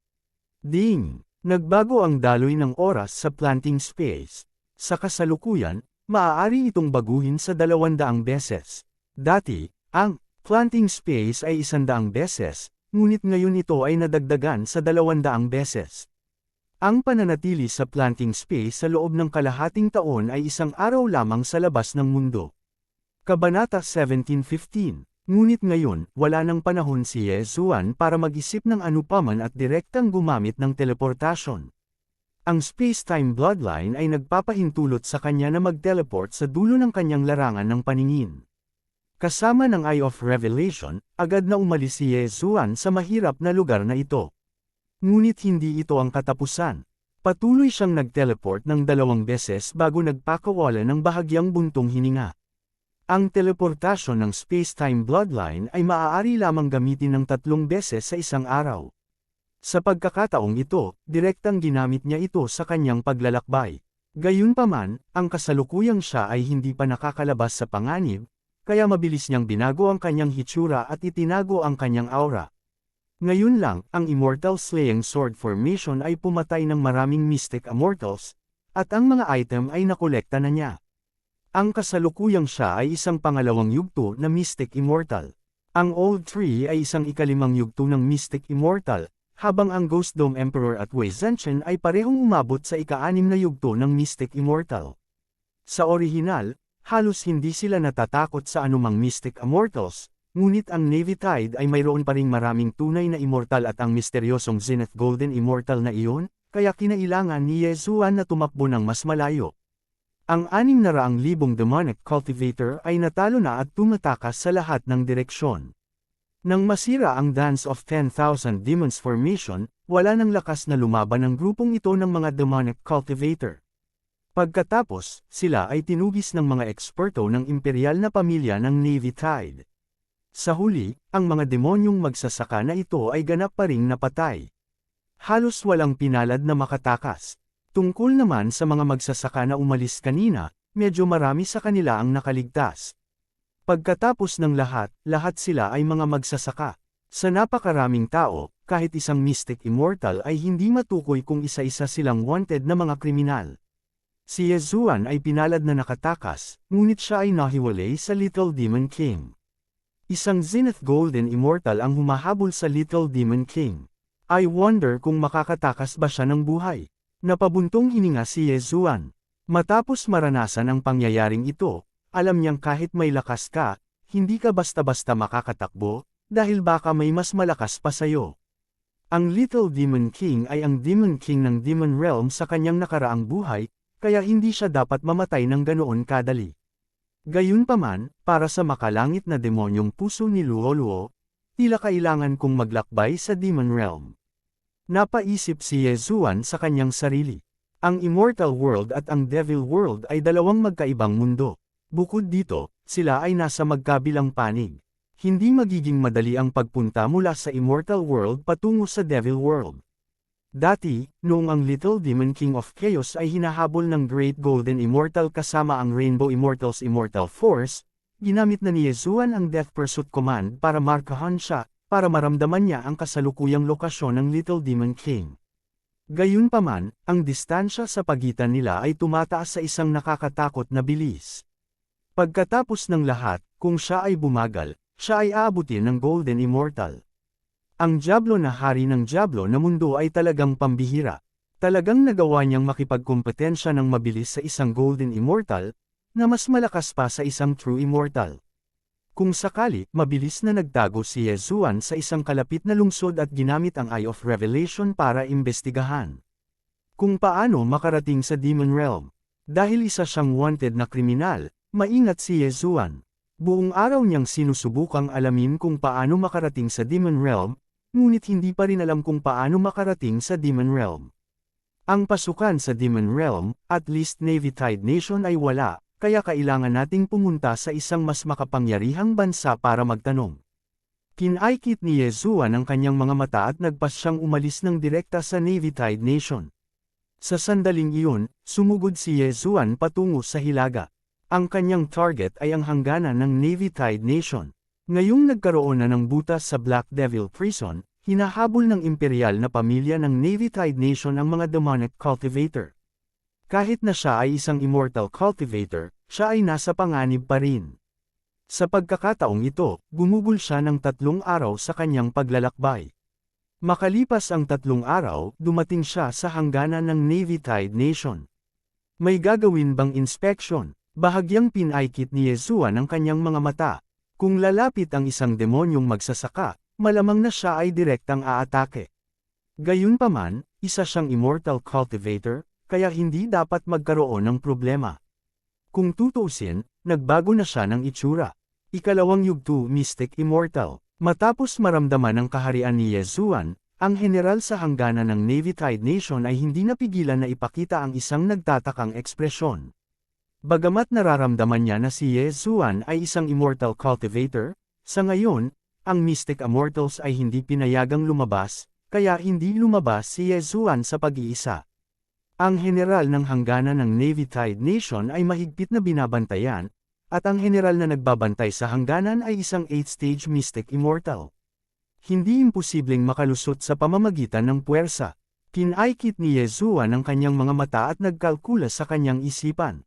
Ding! Nagbago ang daloy ng oras sa planting space. Sa kasalukuyan, maaari itong baguhin sa 200 beses. Dati, ang planting space ay 100 beses, ngunit ngayon ito ay nadagdagan sa 200 beses. Ang pananatili sa planting space sa loob ng kalahating taon ay 1 araw lamang sa labas ng mundo. Kabanata 17:15. Ngunit ngayon, wala nang panahon si Yezuan para mag-isip ng anupaman at direktang gumamit ng teleportasyon. Ang Spacetime Bloodline ay nagpapahintulot sa kanya na mag-teleport sa dulo ng kanyang larangan ng paningin. Kasama ng Eye of Revelation, agad na umalis si Yezuan sa mahirap na lugar na ito. Ngunit hindi ito ang katapusan. Patuloy siyang nag-teleport ng 2 beses bago nagpakawala ng bahagyang buntong hininga. Ang teleportasyon ng Spacetime Bloodline ay maaari lamang gamitin ng 3 beses sa isang araw. Sa pagkakataong ito, direktang ginamit niya ito sa kanyang paglalakbay. Gayunpaman, ang kasalukuyang siya ay hindi pa nakakalabas sa panganib, kaya mabilis niyang binago ang kanyang hitsura at itinago ang kanyang aura. Ngayon lang, ang Immortal Slaying Sword Formation ay pumatay ng maraming Mystic Immortals, at ang mga item ay nakolekta na niya. Ang kasalukuyang siya ay isang pangalawang yugto na Mystic Immortal. Ang Old Tree ay isang ikalimang yugto ng Mystic Immortal, habang ang Ghost Dome Emperor at Wei Zhenchen ay parehong umabot sa ika-6 na yugto ng Mystic Immortal. Sa orihinal, halos hindi sila natatakot sa anumang Mystic Immortals, ngunit ang Navy Tide ay mayroon pa ring maraming tunay na immortal at ang misteryosong Zenith Golden Immortal na iyon, kaya kinailangan ni Yezuan na tumakbo ng mas malayo. Ang 600,000 demonic cultivator ay natalo na at tumatakas sa lahat ng direksyon. Nang masira ang Dance of 10,000 Demons Formation, wala nang lakas na lumaban ang grupong ito ng mga demonic cultivator. Pagkatapos, sila ay tinugis ng mga eksperto ng imperial na pamilya ng Navy Tide. Sa huli, ang mga demonyong magsasaka na ito ay ganap pa ring napatay. Halos walang pinalad na makatakas. Tungkol naman sa mga magsasaka na umalis kanina, medyo marami sa kanila ang nakaligtas. Pagkatapos ng lahat sila ay mga magsasaka. Sa napakaraming tao, kahit isang mystic immortal ay hindi matukoy kung isa-isa silang wanted na mga kriminal. Si Yezuan ay pinalad na nakatakas, ngunit siya ay nahiwalay sa Little Demon King. Isang Zenith Golden Immortal ang humahabol sa Little Demon King. I wonder kung makakatakas ba siya ng buhay. Napabuntong hininga si Yezuan. Matapos maranasan ang pangyayaring ito, alam niyang kahit may lakas ka, hindi ka basta-basta makakatakbo, dahil baka may mas malakas pa sayo. Ang Little Demon King ay ang Demon King ng Demon Realm sa kanyang nakaraang buhay, kaya hindi siya dapat mamatay ng ganoon kadali. Gayunpaman, para sa makalangit na demonyong puso ni Luoluo, tila kailangan kong maglakbay sa Demon Realm. Napaisip si Yezuan sa kanyang sarili. Ang Immortal World at ang Devil World ay dalawang magkaibang mundo. Bukod dito, sila ay nasa magkabilang panig. Hindi magiging madali ang pagpunta mula sa Immortal World patungo sa Devil World. Dati, noong ang Little Demon King of Chaos ay hinahabol ng Great Golden Immortal kasama ang Rainbow Immortals Immortal Force, ginamit na ni Yezuan ang Death Pursuit Command para markahan siya, para maramdaman niya ang kasalukuyang lokasyon ng Little Demon King. Gayunpaman, ang distansya sa pagitan nila ay tumataas sa isang nakakatakot na bilis. Pagkatapos ng lahat, kung siya ay bumagal, siya ay aabutin ng Golden Immortal. Ang Diablo na hari ng Diablo na mundo ay talagang pambihira. Talagang nagawa niyang makipagkompetensya ng mabilis sa isang Golden Immortal, na mas malakas pa sa isang True Immortal. Kung sakali, mabilis na nagtago si Yezuan sa isang kalapit na lungsod at ginamit ang Eye of Revelation para imbestigahan kung paano makarating sa Demon Realm. Dahil isa siyang wanted na kriminal, maingat si Yezuan. Buong araw niyang sinusubukang alamin kung paano makarating sa Demon Realm, ngunit hindi pa rin alam kung paano makarating sa Demon Realm. Ang pasukan sa Demon Realm, at least Navy Tide Nation ay wala, kaya kailangan nating pumunta sa isang mas makapangyarihang bansa para magtanong. Kinaikit ni Yezuan ang kanyang mga mata at nagpas siyang umalis ng direkta sa Navy Tide Nation. Sa sandaling iyon, sumugod si Yezuan patungo sa hilaga. Ang kanyang target ay ang hangganan ng Navy Tide Nation. Ngayong nagkaroon na ng butas sa Black Devil Prison, hinahabol ng imperial na pamilya ng Navy Tide Nation ang mga demonic cultivator. Kahit na siya ay isang immortal cultivator, siya ay nasa panganib pa rin. Sa pagkakataong ito, gumugol siya ng 3 araw sa kanyang paglalakbay. Makalipas ang 3 araw, dumating siya sa hangganan ng Navy Tide Nation. May gagawin bang inspection? Bahagyang pinaikit ni Yezuan ang kanyang mga mata. Kung lalapit ang isang demonyong magsasaka, malamang na siya ay direktang aatake. Gayunpaman, isa siyang immortal cultivator, kaya hindi dapat magkaroon ng problema. Kung tutuusin, nagbago na siya ng itsura. Ikalawang yugto Mystic Immortal. Matapos maramdaman ang kaharian ni Yezuan, ang general sa hangganan ng Navy Tide Nation ay hindi napigilan na ipakita ang isang nagtatakang ekspresyon. Bagamat nararamdaman niya na si Yezuan ay isang immortal cultivator, sa ngayon, ang Mystic Immortals ay hindi pinayagang lumabas, kaya hindi lumabas si Yezuan sa pag-iisa. Ang general ng hangganan ng Navy Tide Nation ay mahigpit na binabantayan, at ang general na nagbabantay sa hangganan ay isang 8th-stage Mystic Immortal. Hindi imposibleng makalusot sa pamamagitan ng puwersa. Kinaikit ni Yezuan ang kanyang mga mata at nagkalkula sa kanyang isipan.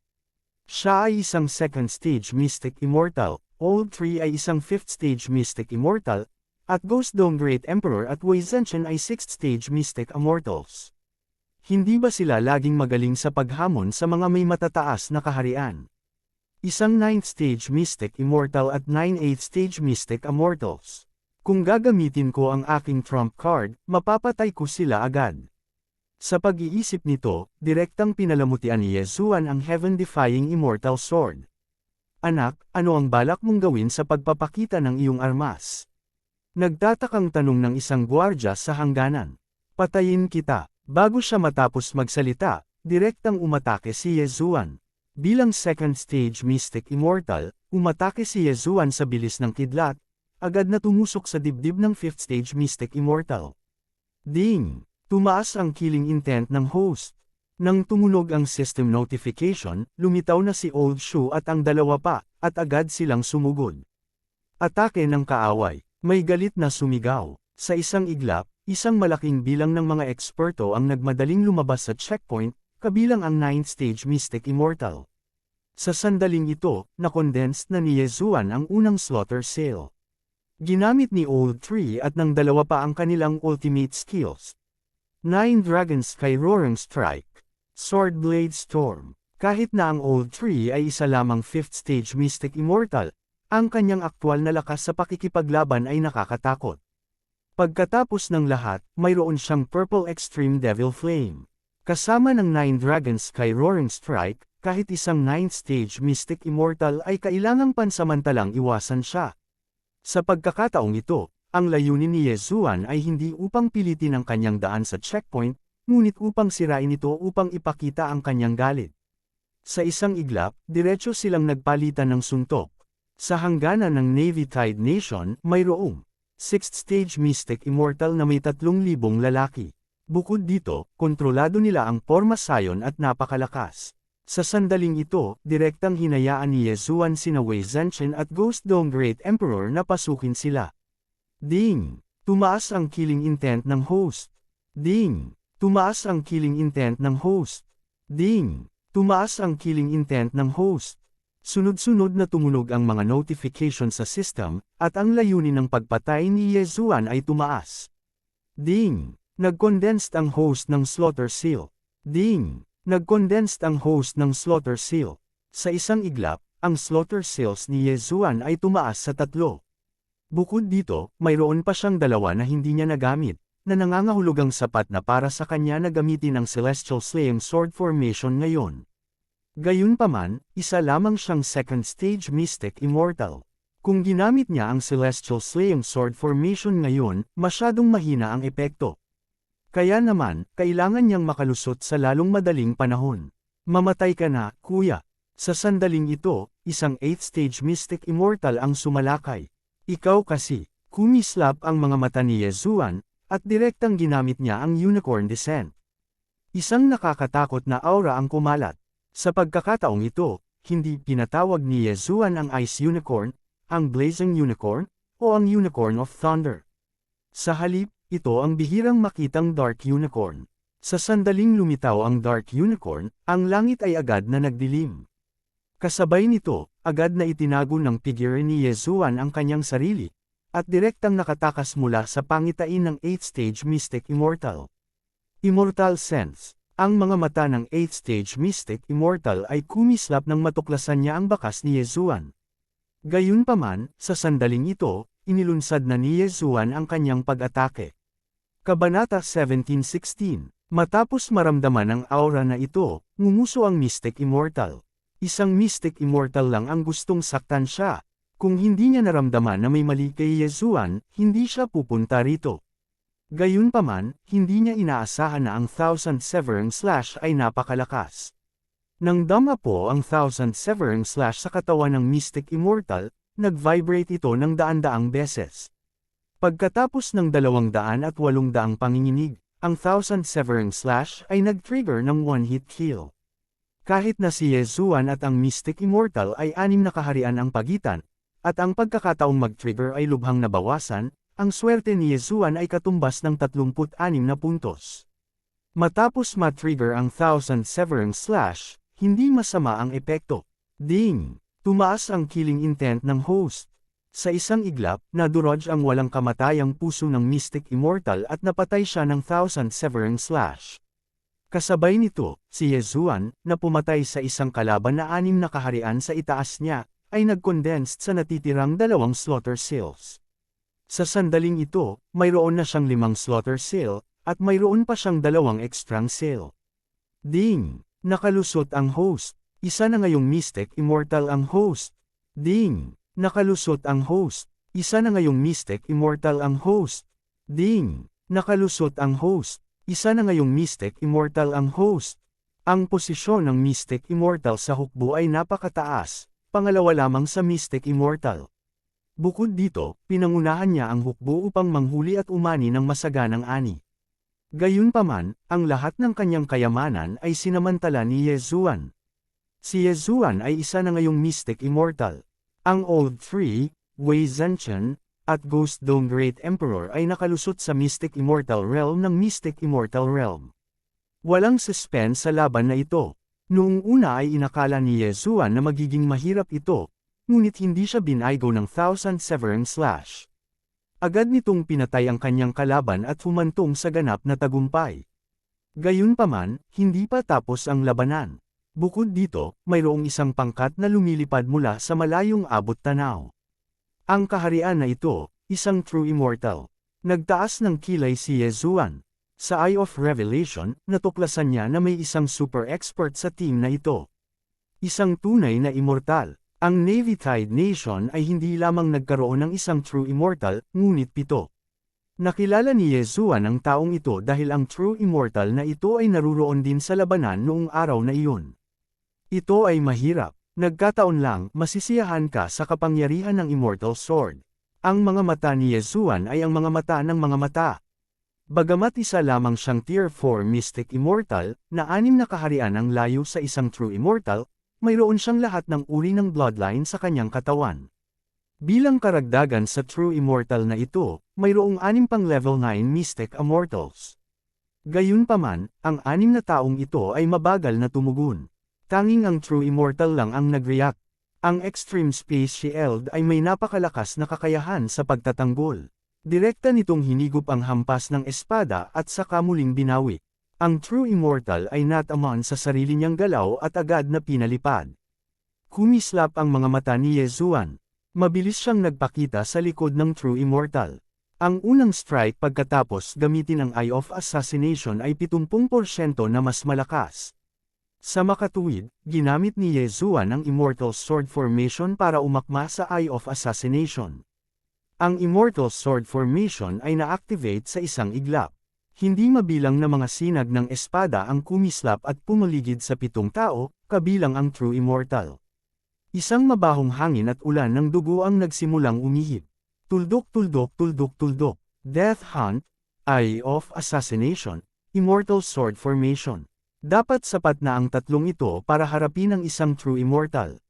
Siya ay isang 2nd-stage Mystic Immortal, Old Tree ay isang 5th-stage Mystic Immortal, at Ghost Dome Great Emperor at Wei Zhenchen ay 6th-stage Mystic Immortals. Hindi ba sila laging magaling sa paghamon sa mga may matataas na kaharian? Isang 9th stage Mystic Immortal at 9 8th stage Mystic Immortals. Kung gagamitin ko ang aking trump card, mapapatay ko sila agad. Sa pag-iisip nito, direktang pinalamutian ni Yezuan ang Heaven-defying Immortal Sword. Anak, ano ang balak mong gawin sa pagpapakita ng iyong armas? Nagtatakang tanong ng isang gwardya sa hangganan. Patayin kita. Bago siya matapos magsalita, direktang umatake si Yezuan. Bilang 2nd stage Mystic Immortal, umatake si Yezuan sa bilis ng kidlat, agad na tumusok sa dibdib ng 5th stage Mystic Immortal. Ding! Tumaas ang killing intent ng host. Nang tumunog ang system notification, lumitaw na si Old Shu at ang dalawa pa, at agad silang sumugod. Atake ng kaaway. May galit na sumigaw. Sa isang iglap, isang malaking bilang ng mga eksperto ang nagmadaling lumabas sa checkpoint, kabilang ang 9th stage Mystic Immortal. Sa sandaling ito, na-condensed na ni Yezuan ang unang slaughter sale. Ginamit ni Old 3 at ng dalawa pa ang kanilang ultimate skills. 9 Dragon Sky Roaring Strike. Sword Blade Storm. Kahit na ang Old 3 ay isa lamang 5th stage Mystic Immortal, ang kanyang aktwal na lakas sa pakikipaglaban ay nakakatakot. Pagkatapos ng lahat, mayroon siyang Purple Extreme Devil Flame. Kasama ng 9 Dragon Sky Roaring Strike, kahit isang 9th stage Mystic Immortal ay kailangang pansamantalang iwasan siya. Sa pagkakataong ito, ang layunin ni Yezuan ay hindi upang pilitin ang kanyang daan sa checkpoint, ngunit upang sirain ito upang ipakita ang kanyang galit. Sa isang iglap, diretso silang nagpalitan ng suntok. Sa hangganan ng Navy Tide Nation, mayroong 6th stage Mystic Immortal na may 3,000 lalaki. Bukod dito, kontrolado nila ang Porma Sion at napakalakas. Sa sandaling ito, direktang hinayaan ni Yezuan sina Wei Zhenchen at Ghost Dome Great Emperor na pasukin sila. Ding! Tumaas ang killing intent ng host. Ding! Tumaas ang killing intent ng host. Ding! Tumaas ang killing intent ng host. Sunod-sunod na tumunog ang mga notification sa system, at ang layunin ng pagpatay ni Yezuan ay tumaas. Ding! Nag-condensed ang host ng Slaughter Seal. Ding! Nag-condensed ang host ng Slaughter Seal. Sa isang iglap, ang Slaughter Seals ni Yezuan ay tumaas sa 3. Bukod dito, mayroon pa siyang 2 na hindi niya nagamit, na nangangahulugang sapat na para sa kanya na gamitin ang Celestial Slaying Sword Formation ngayon. Gayunpaman, isa lamang siyang 2nd stage Mystic Immortal. Kung ginamit niya ang Celestial Slaying Sword Formation ngayon, masyadong mahina ang epekto. Kaya naman, kailangan niyang makalusot sa lalong madaling panahon. Mamatay ka na, kuya. Sa sandaling ito, isang 8th stage Mystic Immortal ang sumalakay. Ikaw kasi, kumislap ang mga mata ni Yezuan, at direktang ginamit niya ang Unicorn Descent. Isang nakakatakot na aura ang kumalat. Sa pagkakataong ito, hindi pinatawag ni Yezuan ang Ice Unicorn, ang Blazing Unicorn, o ang Unicorn of Thunder. Sa halip, ito ang bihirang makitang Dark Unicorn. Sa sandaling lumitaw ang Dark Unicorn, ang langit ay agad na nagdilim. Kasabay nito, agad na itinago ng figure ni Yezuan ang kanyang sarili, at direktang nakatakas mula sa pangitain ng 8th stage Mystic Immortal. Immortal Sense. Ang mga mata ng 8th stage Mystic Immortal ay kumislap nang matuklasan niya ang bakas ni Yezuan. Gayunpaman, sa sandaling ito, inilunsad na ni Yezuan ang kanyang pag-atake. Kabanata 17:16. Matapos maramdaman ang aura na ito, ngumuso ang Mystic Immortal. Isang Mystic Immortal lang ang gustong saktan siya. Kung hindi niya naramdaman na may mali kay Yezuan, hindi siya pupunta rito. Gayunpaman, hindi niya inaasahan na ang 1,000 Severing Slash ay napakalakas. Nang dama po ang 1,000 Severing Slash sa katawan ng Mystic Immortal, nag-vibrate ito ng daan-daang beses. Pagkatapos ng 200 at 800 panginginig, ang 1,000 Severing Slash ay nag-trigger ng one-hit kill. Kahit na si Yezuan at ang Mystic Immortal ay 6 na kaharian ang pagitan, at ang pagkakataong mag-trigger ay lubhang nabawasan, ang swerte ni Yezuan ay katumbas ng 36 na puntos. Matapos ma-trigger ang 1,000 Severing Slash, hindi masama ang epekto. Ding! Tumaas ang killing intent ng host. Sa isang iglap, nadurog ang walang kamatayang puso ng Mystic Immortal at napatay siya ng 1,000 Severing Slash. Kasabay nito, si Yezuan, na pumatay sa isang kalaban na 6 na kaharian sa itaas niya, ay nag-condensed sa natitirang 2 slaughter seals. Sa sandaling ito, mayroon na siyang 5 slaughter seal, at mayroon pa siyang 2 extrang seal. Ding! Nakalusot ang host. Isa na ngayong Mystic Immortal ang host. Ding! Nakalusot ang host. Isa na ngayong Mystic Immortal ang host. Ding! Nakalusot ang host. Isa na ngayong Mystic Immortal ang host. Ang posisyon ng Mystic Immortal sa hukbo ay napakataas, pangalawa lamang sa Mystic Immortal. Bukod dito, pinangunahan niya ang hukbo upang manghuli at umani ng masaganang ani. Gayunpaman, ang lahat ng kanyang kayamanan ay sinamantala ni Yezuan. Si Yezuan ay isa na ngayong Mystic Immortal. Ang Old Three, Wei Zhenchen, at Ghost Dome Great Emperor ay nakalusot sa Mystic Immortal Realm ng Mystic Immortal Realm. Walang suspense sa laban na ito. Noong una ay inakala ni Yezuan na magiging mahirap ito, ngunit hindi siya binaygo ng Thousand Severing Slash. Agad nitong pinatay ang kanyang kalaban at humantong sa ganap na tagumpay. Gayunpaman, hindi pa tapos ang labanan. Bukod dito, mayroong isang pangkat na lumilipad mula sa malayong abot tanaw. Ang kaharian na ito, isang true immortal. Nagtaas ng kilay si Yezuan. Sa Eye of Revelation, natuklasan niya na may isang super expert sa team na ito. Isang tunay na immortal. Ang Navy Tide Nation ay hindi lamang nagkaroon ng isang true immortal, ngunit 7. Nakilala ni Yezuan ang taong ito dahil ang true immortal na ito ay naruroon din sa labanan noong araw na iyon. Ito ay mahirap. Nagkataon lang, masisiyahan ka sa kapangyarihan ng Immortal Sword. Ang mga mata ni Yezuan ay ang mga mata ng mga mata. Bagamat isa lamang siyang Tier 4 Mystic Immortal, na 6 na kaharian ang layo sa isang True Immortal, mayroon siyang lahat ng uri ng bloodline sa kanyang katawan. Bilang karagdagan sa True Immortal na ito, mayroong 6 pang Level 9 Mystic Immortals. Gayunpaman, ang 6 na taong ito ay mabagal na tumugon. Tanging ang True Immortal lang ang nag-react. Ang Extreme Space Shield ay may napakalakas na kakayahan sa pagtatanggol. Direkta nitong hinigup ang hampas ng espada at saka muling binawi. Ang True Immortal ay nataman sa sarili niyang galaw at agad na pinalipad. Kumislap ang mga mata ni Yezuan. Mabilis siyang nagpakita sa likod ng True Immortal. Ang unang strike pagkatapos gamitin ang Eye of Assassination ay 70% na mas malakas. Sa makatuwid, ginamit ni Yezuan ang Immortal Sword Formation para umakma sa Eye of Assassination. Ang Immortal Sword Formation ay na-activate sa isang iglap. Hindi mabilang na mga sinag ng espada ang kumislap at pumaligid sa 7 tao, kabilang ang True Immortal. Isang mabahong hangin at ulan ng dugo ang nagsimulang umihip. Tuldok-tuldok-tuldok-tuldok. Death Hunt, Eye of Assassination, Immortal Sword Formation. Dapat sapat na ang tatlong ito para harapin ang isang True Immortal.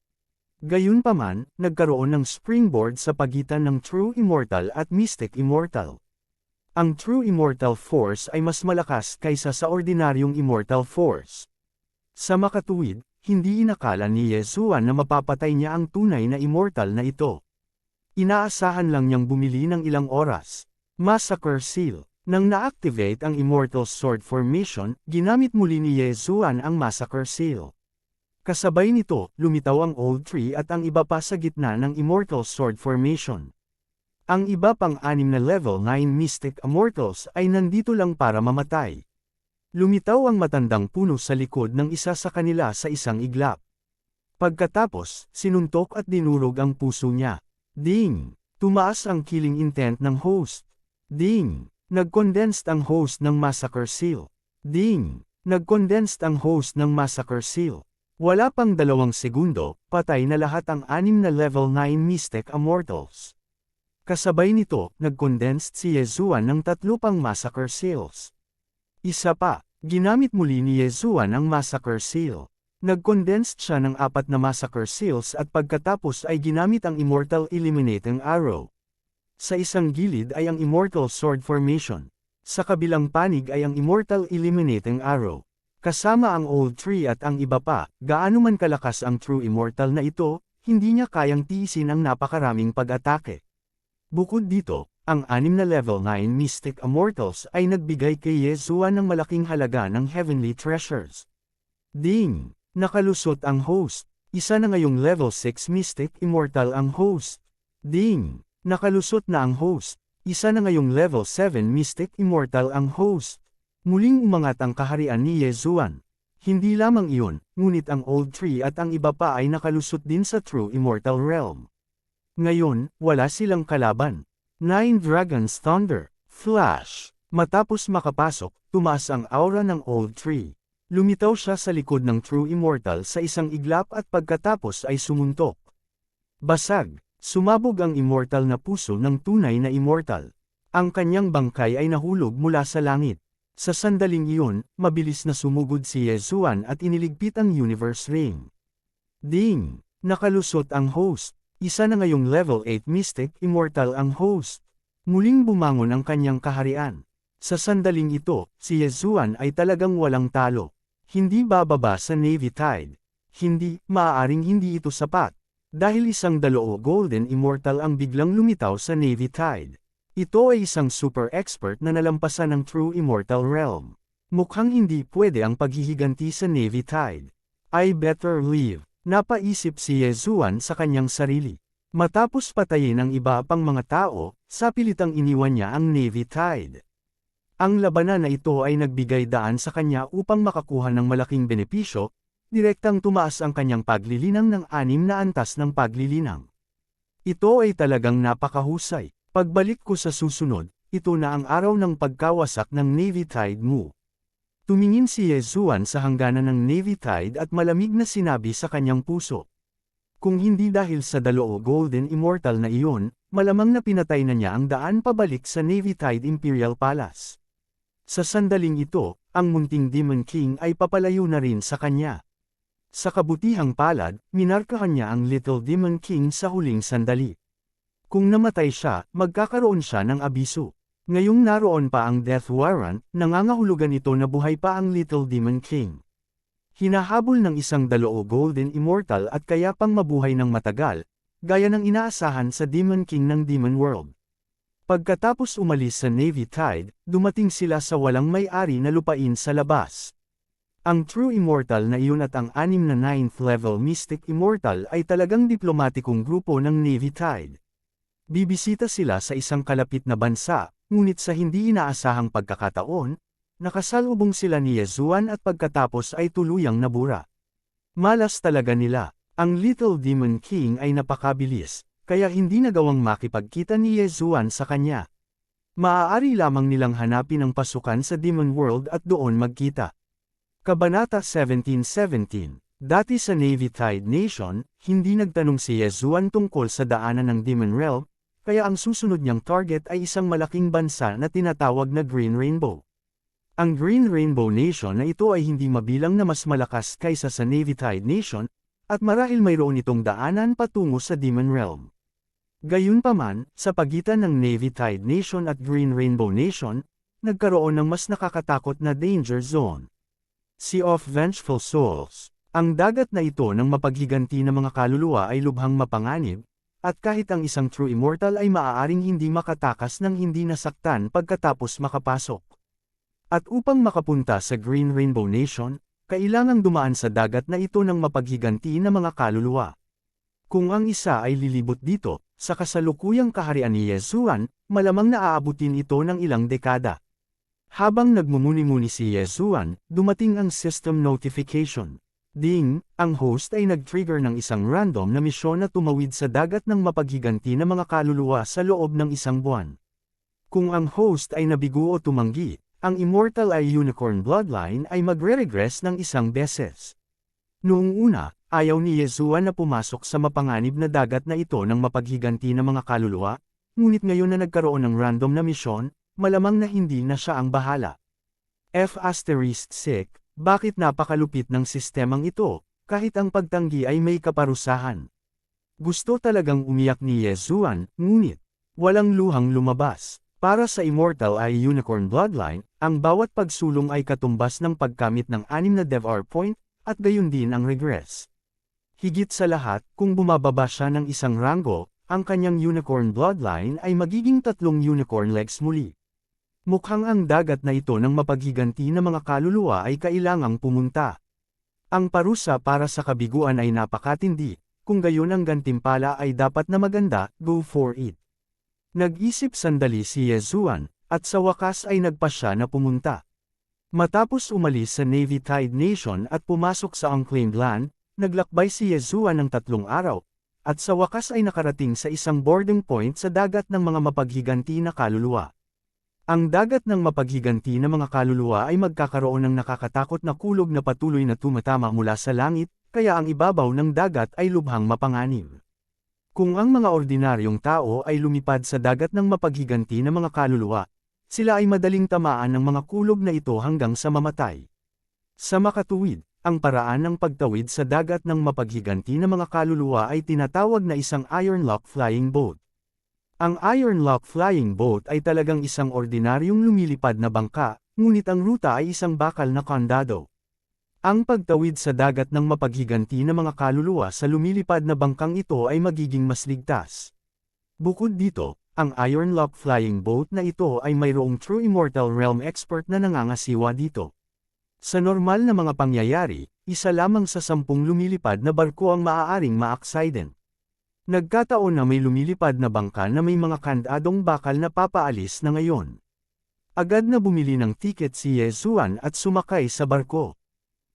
Gayunpaman, nagkaroon ng springboard sa pagitan ng True Immortal at Mystic Immortal. Ang True Immortal Force ay mas malakas kaysa sa ordinaryong Immortal Force. Sa makatuwid, hindi inakala ni Yezuan na mapapatay niya ang tunay na Immortal na ito. Inaasahan lang niyang bumili ng ilang oras. Massacre Seal. Nang na-activate ang Immortal Sword Formation, ginamit muli ni Yezuan ang Massacre Seal. Kasabay nito, lumitaw ang Old Tree at ang iba pa sa gitna ng Immortal Sword Formation. Ang iba pang 6 na Level 9 Mystic Immortals ay nandito lang para mamatay. Lumitaw ang matandang puno sa likod ng isa sa kanila sa isang iglap. Pagkatapos, sinuntok at dinurog ang puso niya. Ding! Tumaas ang killing intent ng host. Ding! Nag-condensed ang host ng Massacre Seal. Ding! Nag-condensed ang host ng Massacre Seal. Wala pang 2 segundo, patay na lahat ang 6 na Level 9 Mystic Immortals. Kasabay nito, nag-condensed si Yezuan ng 3 pang Massacre Seals. Isa pa, ginamit muli ni Yezuan ang Massacre Seal. Nag-condensed siya ng 4 na Massacre Seals at pagkatapos ay ginamit ang Immortal Eliminating Arrow. Sa isang gilid ay ang Immortal Sword Formation. Sa kabilang panig ay ang Immortal Eliminating Arrow. Kasama ang Old Tree at ang iba pa, gaano man kalakas ang True Immortal na ito, hindi niya kayang tiisin ang napakaraming pag-atake. Bukod dito, ang 6 na level 9 Mystic Immortals ay nagbigay kay Yezuan ng malaking halaga ng heavenly treasures. Ding! Nakalusot ang host. Isa na ngayong level 6 Mystic Immortal ang host. Ding! Nakalusot na ang host. Isa na ngayong level 7 Mystic Immortal ang host. Muling umangat ang kaharian ni Yezuan. Hindi lamang iyon, ngunit ang Old Tree at ang iba pa ay nakalusot din sa True Immortal Realm. Ngayon, wala silang kalaban. 9 Dragons Thunder, Flash. Matapos makapasok, tumaas ang aura ng Old Tree. Lumitaw siya sa likod ng True Immortal sa isang iglap at pagkatapos ay sumuntok. Basag, sumabog ang immortal na puso ng tunay na immortal. Ang kanyang bangkay ay nahulog mula sa langit. Sa sandaling iyon, mabilis na sumugod si Yezuan at iniligpit ang Universe Ring. Ding! Nakalusot ang host. Isa na ngayong level 8 Mystic Immortal ang host. Muling bumangon ang kanyang kaharian. Sa sandaling ito, si Yezuan ay talagang walang talo. Hindi bababa sa Navy Tide. Hindi, maaaring hindi ito sapat. Dahil isang daloo Golden Immortal ang biglang lumitaw sa Navy Tide. Ito ay isang super expert na nalampasan ng True Immortal Realm. Mukhang hindi pwede ang paghihiganti sa Navy Tide. I better leave. Napaisip si Yezuan sa kanyang sarili. Matapos patayin ang iba pang mga tao, sa pilitang iniwan niya ang Navy Tide. Ang labanan na ito ay nagbigay daan sa kanya upang makakuha ng malaking benepisyo, direktang tumaas ang kanyang paglilinang ng 6 na antas ng paglilinang. Ito ay talagang napakahusay. Pagbalik ko sa susunod, ito na ang araw ng pagkawasak ng Navy Tide mo. Tumingin si Yezuan sa hangganan ng Navy Tide at malamig na sinabi sa kanyang puso. Kung hindi dahil sa daloo Golden Immortal na iyon, malamang na pinatay na niya ang daan pabalik sa Navy Tide Imperial Palace. Sa sandaling ito, ang munting Demon King ay papalayo na rin sa kanya. Sa kabutihang palad, minarkahan niya ang Little Demon King sa huling sandali. Kung namatay siya, magkakaroon siya ng abiso. Ngayong naroon pa ang death warrant, nangangahulugan ito na buhay pa ang Little Demon King. Hinahabol ng isang daloo Golden Immortal at kaya pang mabuhay ng matagal, gaya ng inaasahan sa Demon King ng Demon World. Pagkatapos umalis sa Navy Tide, dumating sila sa walang may-ari na lupain sa labas. Ang True Immortal na iyon at ang 6 na 9th level Mystic Immortal ay talagang diplomatikong grupo ng Navy Tide. Bibisita sila sa isang kalapit na bansa, ngunit sa hindi inaasahang pagkakataon, nakasalubong sila ni Yezuan at pagkatapos ay tuluyang nabura. Malas talaga nila. Ang Little Demon King ay napakabilis, kaya hindi nagawang makipagkita ni Yezuan sa kanya. Maaari lamang nilang hanapin ang pasukan sa Demon World at doon magkita. Kabanata 17:17. Dati sa Navy Tide Nation, hindi nagtanong si Yezuan tungkol sa daanan ng Demon Realm, kaya ang susunod niyang target ay isang malaking bansa na tinatawag na Green Rainbow. Ang Green Rainbow Nation na ito ay hindi mabilang na mas malakas kaysa sa Navy Tide Nation, at marahil mayroon itong daanan patungo sa Demon Realm. Gayunpaman, sa pagitan ng Navy Tide Nation at Green Rainbow Nation, nagkaroon ng mas nakakatakot na danger zone. Sea of Vengeful Souls. Ang dagat na ito ng mapaghiganti ng mga kaluluwa ay lubhang mapanganib, at kahit ang isang True Immortal ay maaaring hindi makatakas ng hindi nasaktan pagkatapos makapasok. At upang makapunta sa Green Rainbow Nation, kailangang dumaan sa dagat na ito ng mapaghiganti na mga kaluluwa. Kung ang isa ay lilibot dito, sa kasalukuyang kaharian ni Yezuan, malamang naaabutin ito ng ilang dekada. Habang nagmumuni-muni si Yezuan, dumating ang system notification. Ding, ang host ay nag-trigger ng isang random na misyon na tumawid sa dagat ng mapaghiganti na mga kaluluwa sa loob ng isang buwan. Kung ang host ay nabigo o tumanggi, ang Immortal ay Unicorn Bloodline ay magre-regress ng isang beses. Noong una, ayaw ni Yezuan na pumasok sa mapanganib na dagat na ito ng mapaghiganti na mga kaluluwa, ngunit ngayon na nagkaroon ng random na misyon, malamang na hindi na siya ang bahala. F***6 Bakit napakalupit ng sistemang ito, kahit ang pagtanggi ay may kaparusahan? Gusto talagang umiyak ni Yezuan, ngunit walang luhang lumabas. Para sa Immortal ay Unicorn Bloodline, ang bawat pagsulong ay katumbas ng pagkamit ng 6 na Dev-R point, at gayon din ang regress. Higit sa lahat, kung bumababa siya ng isang ranggo, ang kanyang unicorn bloodline ay magiging 3 unicorn legs muli. Mukhang ang dagat na ito ng mapaghiganti na mga kaluluwa ay kailangang pumunta. Ang parusa para sa kabiguan ay napakatindi, kung gayon ang gantimpala ay dapat na maganda, go for it. Nag-isip sandali si Yezuan, at sa wakas ay nagpasya na pumunta. Matapos umalis sa Navy Tide Nation at pumasok sa unclaimed land, naglakbay si Yezuan ng 3 araw, at sa wakas ay nakarating sa isang boarding point sa dagat ng mga mapaghiganti na kaluluwa. Ang dagat ng mapaghiganti na mga kaluluwa ay magkakaroon ng nakakatakot na kulog na patuloy na tumatama mula sa langit, kaya ang ibabaw ng dagat ay lubhang mapanganib. Kung ang mga ordinaryong tao ay lumipad sa dagat ng mapaghiganti na mga kaluluwa, sila ay madaling tamaan ng mga kulog na ito hanggang sa mamatay. Sa makatuwid, ang paraan ng pagtawid sa dagat ng mapaghiganti na mga kaluluwa ay tinatawag na isang Iron Lock Flying Boat. Ang Iron Lock Flying Boat ay talagang isang ordinaryong lumilipad na bangka, ngunit ang ruta ay isang bakal na kondado. Ang pagtawid sa dagat ng mapaghiganti na mga kaluluwa sa lumilipad na bangkang ito ay magiging mas ligtas. Bukod dito, ang Iron Lock Flying Boat na ito ay mayroong True Immortal Realm expert na nangangasiwa dito. Sa normal na mga pangyayari, isa lamang sa 10 lumilipad na barko ang maaaring ma-accident. Nagkataon na may lumilipad na bangka na may mga kandadong bakal na papaalis na ngayon. Agad na bumili ng tiket si Yezuan at sumakay sa barko.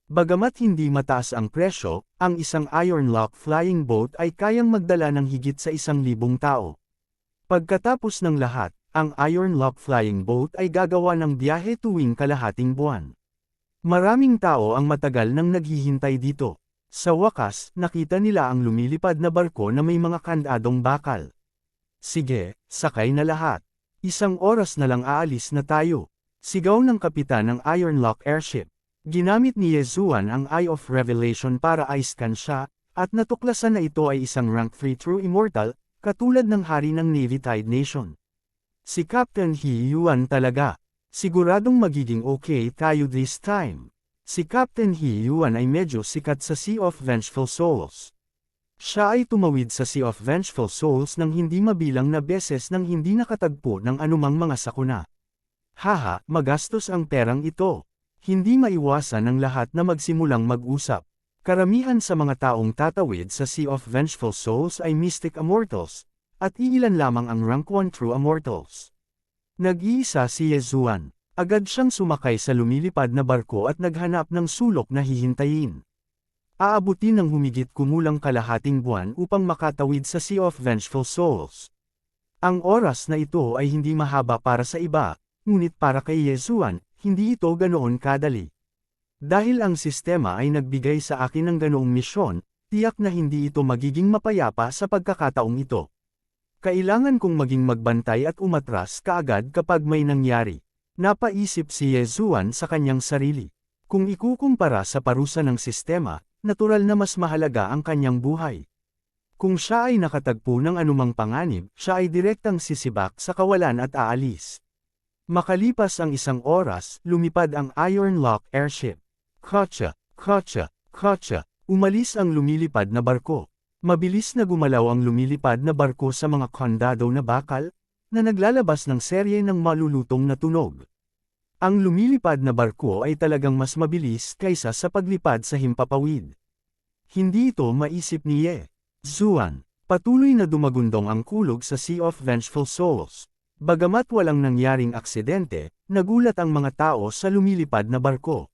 Bagamat hindi mataas ang presyo, ang isang Iron Lock Flying Boat ay kayang magdala ng higit sa 1,000 tao. Pagkatapos ng lahat, ang Iron Lock Flying Boat ay gagawa ng biyahe tuwing kalahating buwan. Maraming tao ang matagal nang naghihintay dito. Sa wakas, nakita nila ang lumilipad na barko na may mga kandadong bakal. Sige, sakay na lahat. 1 oras na lang aalis na tayo. Sigaw ng kapitan ng Iron Lock Airship. Ginamit ni Yezuan ang Eye of Revelation para i-scan siya, at natuklasan na ito ay isang rank 3 True Immortal, katulad ng hari ng Navy Tide Nation. Si Captain He Yuan talaga. Siguradong magiging okay tayo this time. Si Captain He Yuan ay medyo sikat sa Sea of Vengeful Souls. Siya ay tumawid sa Sea of Vengeful Souls ng hindi mabilang na beses nang hindi nakatagpo ng anumang mga sakuna. Haha, magastos ang perang ito. Hindi maiwasan ng lahat na magsimulang mag-usap. Karamihan sa mga taong tatawid sa Sea of Vengeful Souls ay Mystic Immortals, at iilan lamang ang Rank 1 True Immortals. Nag-iisa si Yezuan. Agad siyang sumakay sa lumilipad na barko at naghanap ng sulok na hihintayin. Aabutin ng humigit kumulang kalahating buwan upang makatawid sa Sea of Vengeful Souls. Ang oras na ito ay hindi mahaba para sa iba, ngunit para kay Yezuan, hindi ito ganoon kadali. Dahil ang sistema ay nagbigay sa akin ng ganoong misyon, tiyak na hindi ito magiging mapayapa sa pagkakataong ito. Kailangan kong maging magbantay at umatras kaagad kapag may nangyari. Napaisip si Yezuan sa kanyang sarili. Kung ikukumpara sa parusa ng sistema, natural na mas mahalaga ang kanyang buhay. Kung siya ay nakatagpo ng anumang panganib, siya ay direktang sisibak sa kawalan at aalis. Makalipas ang 1 oras, lumipad ang Iron Lock Airship. Kotsa, kotsa, kotsa, umalis ang lumilipad na barko. Mabilis na gumalaw ang lumilipad na barko sa mga kondado na bakal, na naglalabas ng serye ng malulutong na tunog. Ang lumilipad na barko ay talagang mas mabilis kaysa sa paglipad sa himpapawid. Hindi ito maisip ni Yezuan. Patuloy na dumagundong ang kulog sa Sea of Vengeful Souls. Bagamat walang nangyaring aksidente, nagulat ang mga tao sa lumilipad na barko.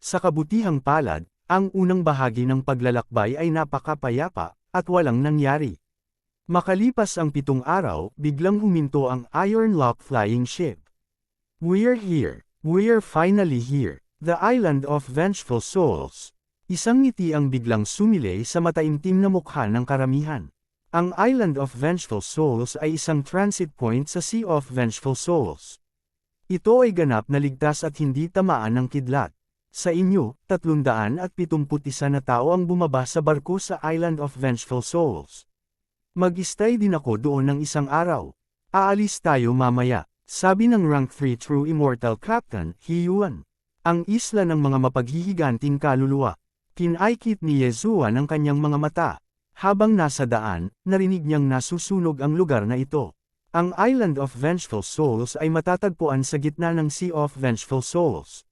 Sa kabutihang palad, ang unang bahagi ng paglalakbay ay napakapayapa, at walang nangyari. Makalipas ang 7 araw, biglang huminto ang Iron Lock Flying Ship. We're here. We're finally here. The Island of Vengeful Souls. Isang ngiti ang biglang sumilay sa mataimtim na mukha ng karamihan. Ang Island of Vengeful Souls ay isang transit point sa Sea of Vengeful Souls. Ito ay ganap na ligtas at hindi tamaan ng kidlat. Sa inyo, 371 na tao ang bumaba sa barko sa Island of Vengeful Souls. Mag-stay din ako doon ng 1 araw. Aalis tayo mamaya, sabi ng Rank 3 True Immortal Captain, He Yuan. Ang isla ng mga mapaghihiganting kaluluwa. Kinaikit ni Yezuan ang kanyang mga mata. Habang nasa daan, narinig niyang nasusunog ang lugar na ito. Ang Island of Vengeful Souls ay matatagpuan sa gitna ng Sea of Vengeful Souls.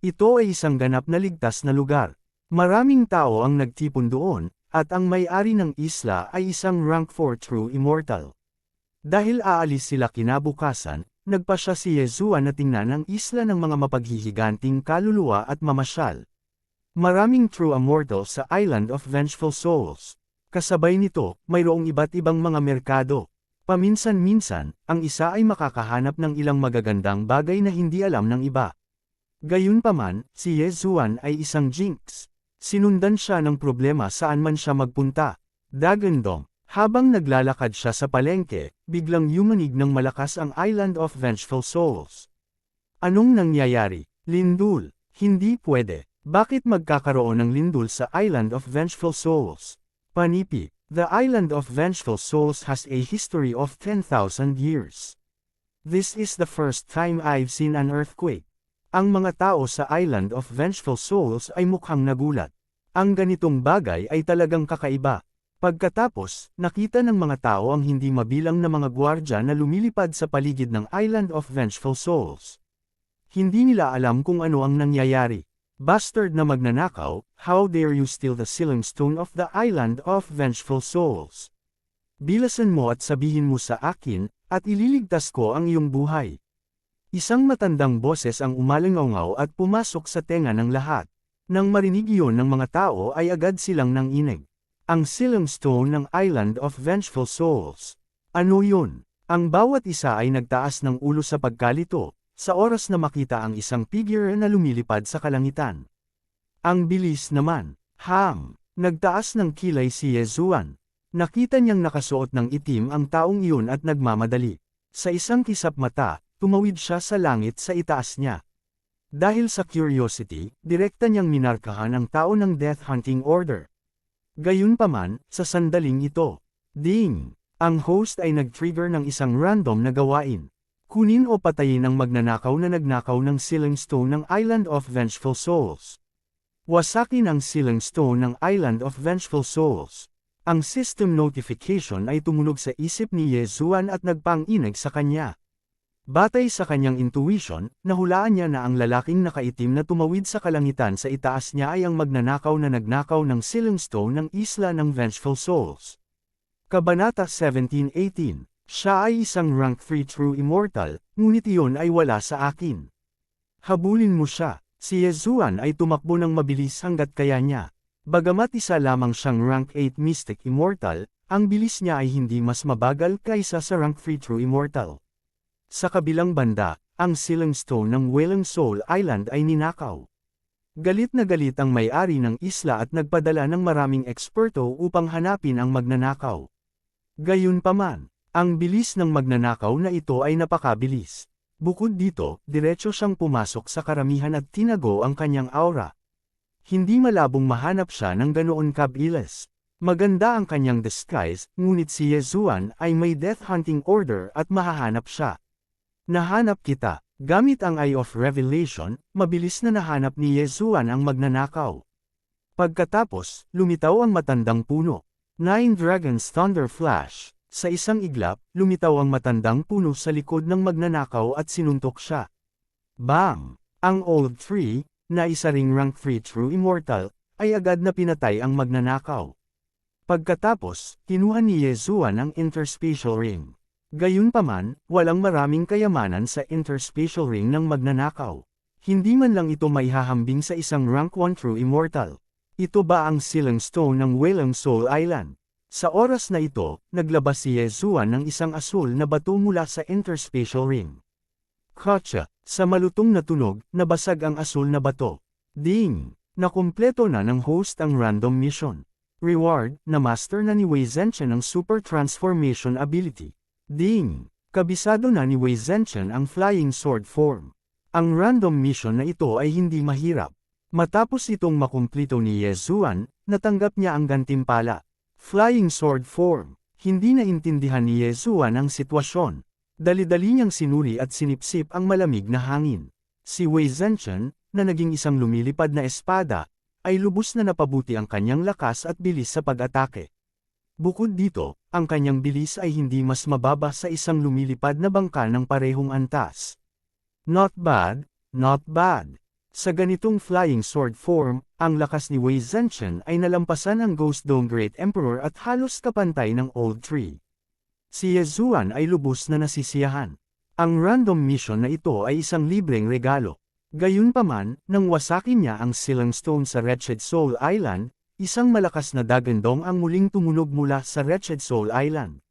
Ito ay isang ganap na ligtas na lugar. Maraming tao ang nagtipon doon, at ang may-ari ng isla ay isang rank 4 true immortal. Dahil aalis sila kinabukasan, nagpasya si Yezuan na tingnan ang isla ng mga mapaghihiganting kaluluwa at mamasyal. Maraming true immortal sa Island of Vengeful Souls. Kasabay nito, mayroong iba't ibang mga merkado. Paminsan-minsan, ang isa ay makakahanap ng ilang magagandang bagay na hindi alam ng iba. Gayunpaman, si Yezuan ay isang jinx. Sinundan siya ng problema saan man siya magpunta. Dagandong, habang naglalakad siya sa palengke, biglang yumanig ng malakas ang Island of Vengeful Souls. Anong nangyayari? Lindul. Hindi pwede. Bakit magkakaroon ng lindul sa Island of Vengeful Souls? Panipi. The Island of Vengeful Souls has a history of 10,000 years. This is the first time I've seen an earthquake. Ang mga tao sa Island of Vengeful Souls ay mukhang nagulat. Ang ganitong bagay ay talagang kakaiba. Pagkatapos, nakita ng mga tao ang hindi mabilang na mga gwardya na lumilipad sa paligid ng Island of Vengeful Souls. Hindi nila alam kung ano ang nangyayari. Bastard na magnanakaw, how dare you steal the sealing stone of the Island of Vengeful Souls? Bilasan mo at sabihin mo sa akin, at ililigtas ko ang iyong buhay. Isang matandang boses ang umalingaw at pumasok sa tenga ng lahat. Nang marinig iyon ng mga tao ay agad silang nanginig. Ang sealing stone ng Island of Vengeful Souls. Ano yun? Ang bawat isa ay nagtaas ng ulo sa pagkalito, sa oras na makita ang isang figure na lumilipad sa kalangitan. Ang bilis naman. Nagtaas ng kilay si Yezuan. Nakita niyang nakasuot ng itim ang taong iyon at nagmamadali. Sa isang kisap mata, tumawid siya sa langit sa itaas niya. Dahil sa curiosity, direkta niyang minarkahan ang tao ng Death Hunting Order. Gayunpaman, sa sandaling ito, ding! Ang host ay nag-trigger ng isang random na gawain. Kunin o patayin ang magnanakaw na nagnakaw ng sealing stone ng Island of Vengeful Souls. Wasakin ang sealing stone ng Island of Vengeful Souls. Ang system notification ay tumunog sa isip ni Yezuan at nagpang-inig sa kanya. Batay sa kanyang intuition, nahulaan niya na ang lalaking nakaitim na tumawid sa kalangitan sa itaas niya ay ang magnanakaw na nagnakaw ng sealing stone ng isla ng Vengeful Souls. Kabanata 17:18. Siya ay isang rank 3 true immortal, ngunit iyon ay wala sa akin. Habulin mo siya. Si Yezuan ay tumakbo ng mabilis hanggat kaya niya. Bagamat isa lamang siyang rank 8 mystic immortal, ang bilis niya ay hindi mas mabagal kaysa sa rank 3 true immortal. Sa kabilang banda, ang sealing stone ng Wailing Soul Island ay ninakaw. Galit na galit ang may-ari ng isla at nagpadala ng maraming eksperto upang hanapin ang magnanakaw. Gayunpaman, ang bilis ng magnanakaw na ito ay napakabilis. Bukod dito, diretso siyang pumasok sa karamihan at tinago ang kanyang aura. Hindi malabong mahanap siya ng ganoon kabilis. Maganda ang kanyang disguise, ngunit si Yezuan ay may death hunting order at mahahanap siya. Nahanap kita. Gamit ang Eye of Revelation, mabilis na nahanap ni Yezuan ang magnanakaw. Pagkatapos, lumitaw ang matandang puno. 9 Dragons Thunder Flash. Sa isang iglap, lumitaw ang matandang puno sa likod ng magnanakaw at sinuntok siya. Bang! Ang Old Tree, na isa ring rank 3 true immortal, ay agad na pinatay ang magnanakaw. Pagkatapos, kinuha ni Yezuan ang interspatial ring. Gayunpaman, walang maraming kayamanan sa interspatial ring ng magnanakaw. Hindi man lang ito maihahambing sa isang rank 1 true immortal. Ito ba ang sealing stone ng Wailing Soul Island? Sa oras na ito, naglabas si Yezuan ng isang asul na bato mula sa interspatial ring. Kotsa, sa malutong na tunog, nabasag ang asul na bato. Ding! Nakumpleto na ng host ang random mission. Reward, na master na ni Wei Zhenchen ang Super Transformation Ability. Ding! Kabisado na ni Wei Zhenchen ang Flying Sword Form. Ang random mission na ito ay hindi mahirap. Matapos itong makumplito ni Yezuan, natanggap niya ang gantimpala. Flying Sword Form. Hindi naintindihan ni Yezuan ang sitwasyon. Dali-dali niyang sinuri at sinipsip ang malamig na hangin. Si Wei Zhenchen, na naging isang lumilipad na espada, ay lubos na napabuti ang kanyang lakas at bilis sa pag-atake. Bukod dito, ang kanyang bilis ay hindi mas mababa sa isang lumilipad na bangka ng parehong antas. Not bad, not bad. Sa ganitong flying sword form, ang lakas ni Wei Zhenchen ay nalampasan ang Ghost Dome Great Emperor at halos kapantay ng Old Tree. Si Ye Zuan ay lubos na nasisiyahan. Ang random mission na ito ay isang libreng regalo. Gayunpaman, nang wasakin niya ang Silang Stone sa Wretched Soul Island, isang malakas na dagandong ang muling tumunog mula sa Wretched Soul Island.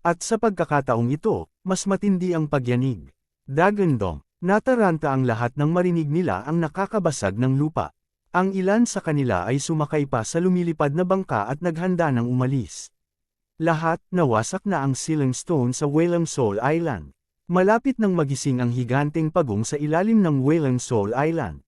At sa pagkakataong ito, mas matindi ang pagyanig. Dagandong. Nataranta ang lahat ng marinig nila ang nakakabasag ng lupa. Ang ilan sa kanila ay sumakay pa sa lumilipad na bangka at naghanda ng umalis. Lahat, nawasak na ang Silang Stone sa Wailang Soul Island. Malapit nang magising ang higanteng pagong sa ilalim ng Wailang Soul Island.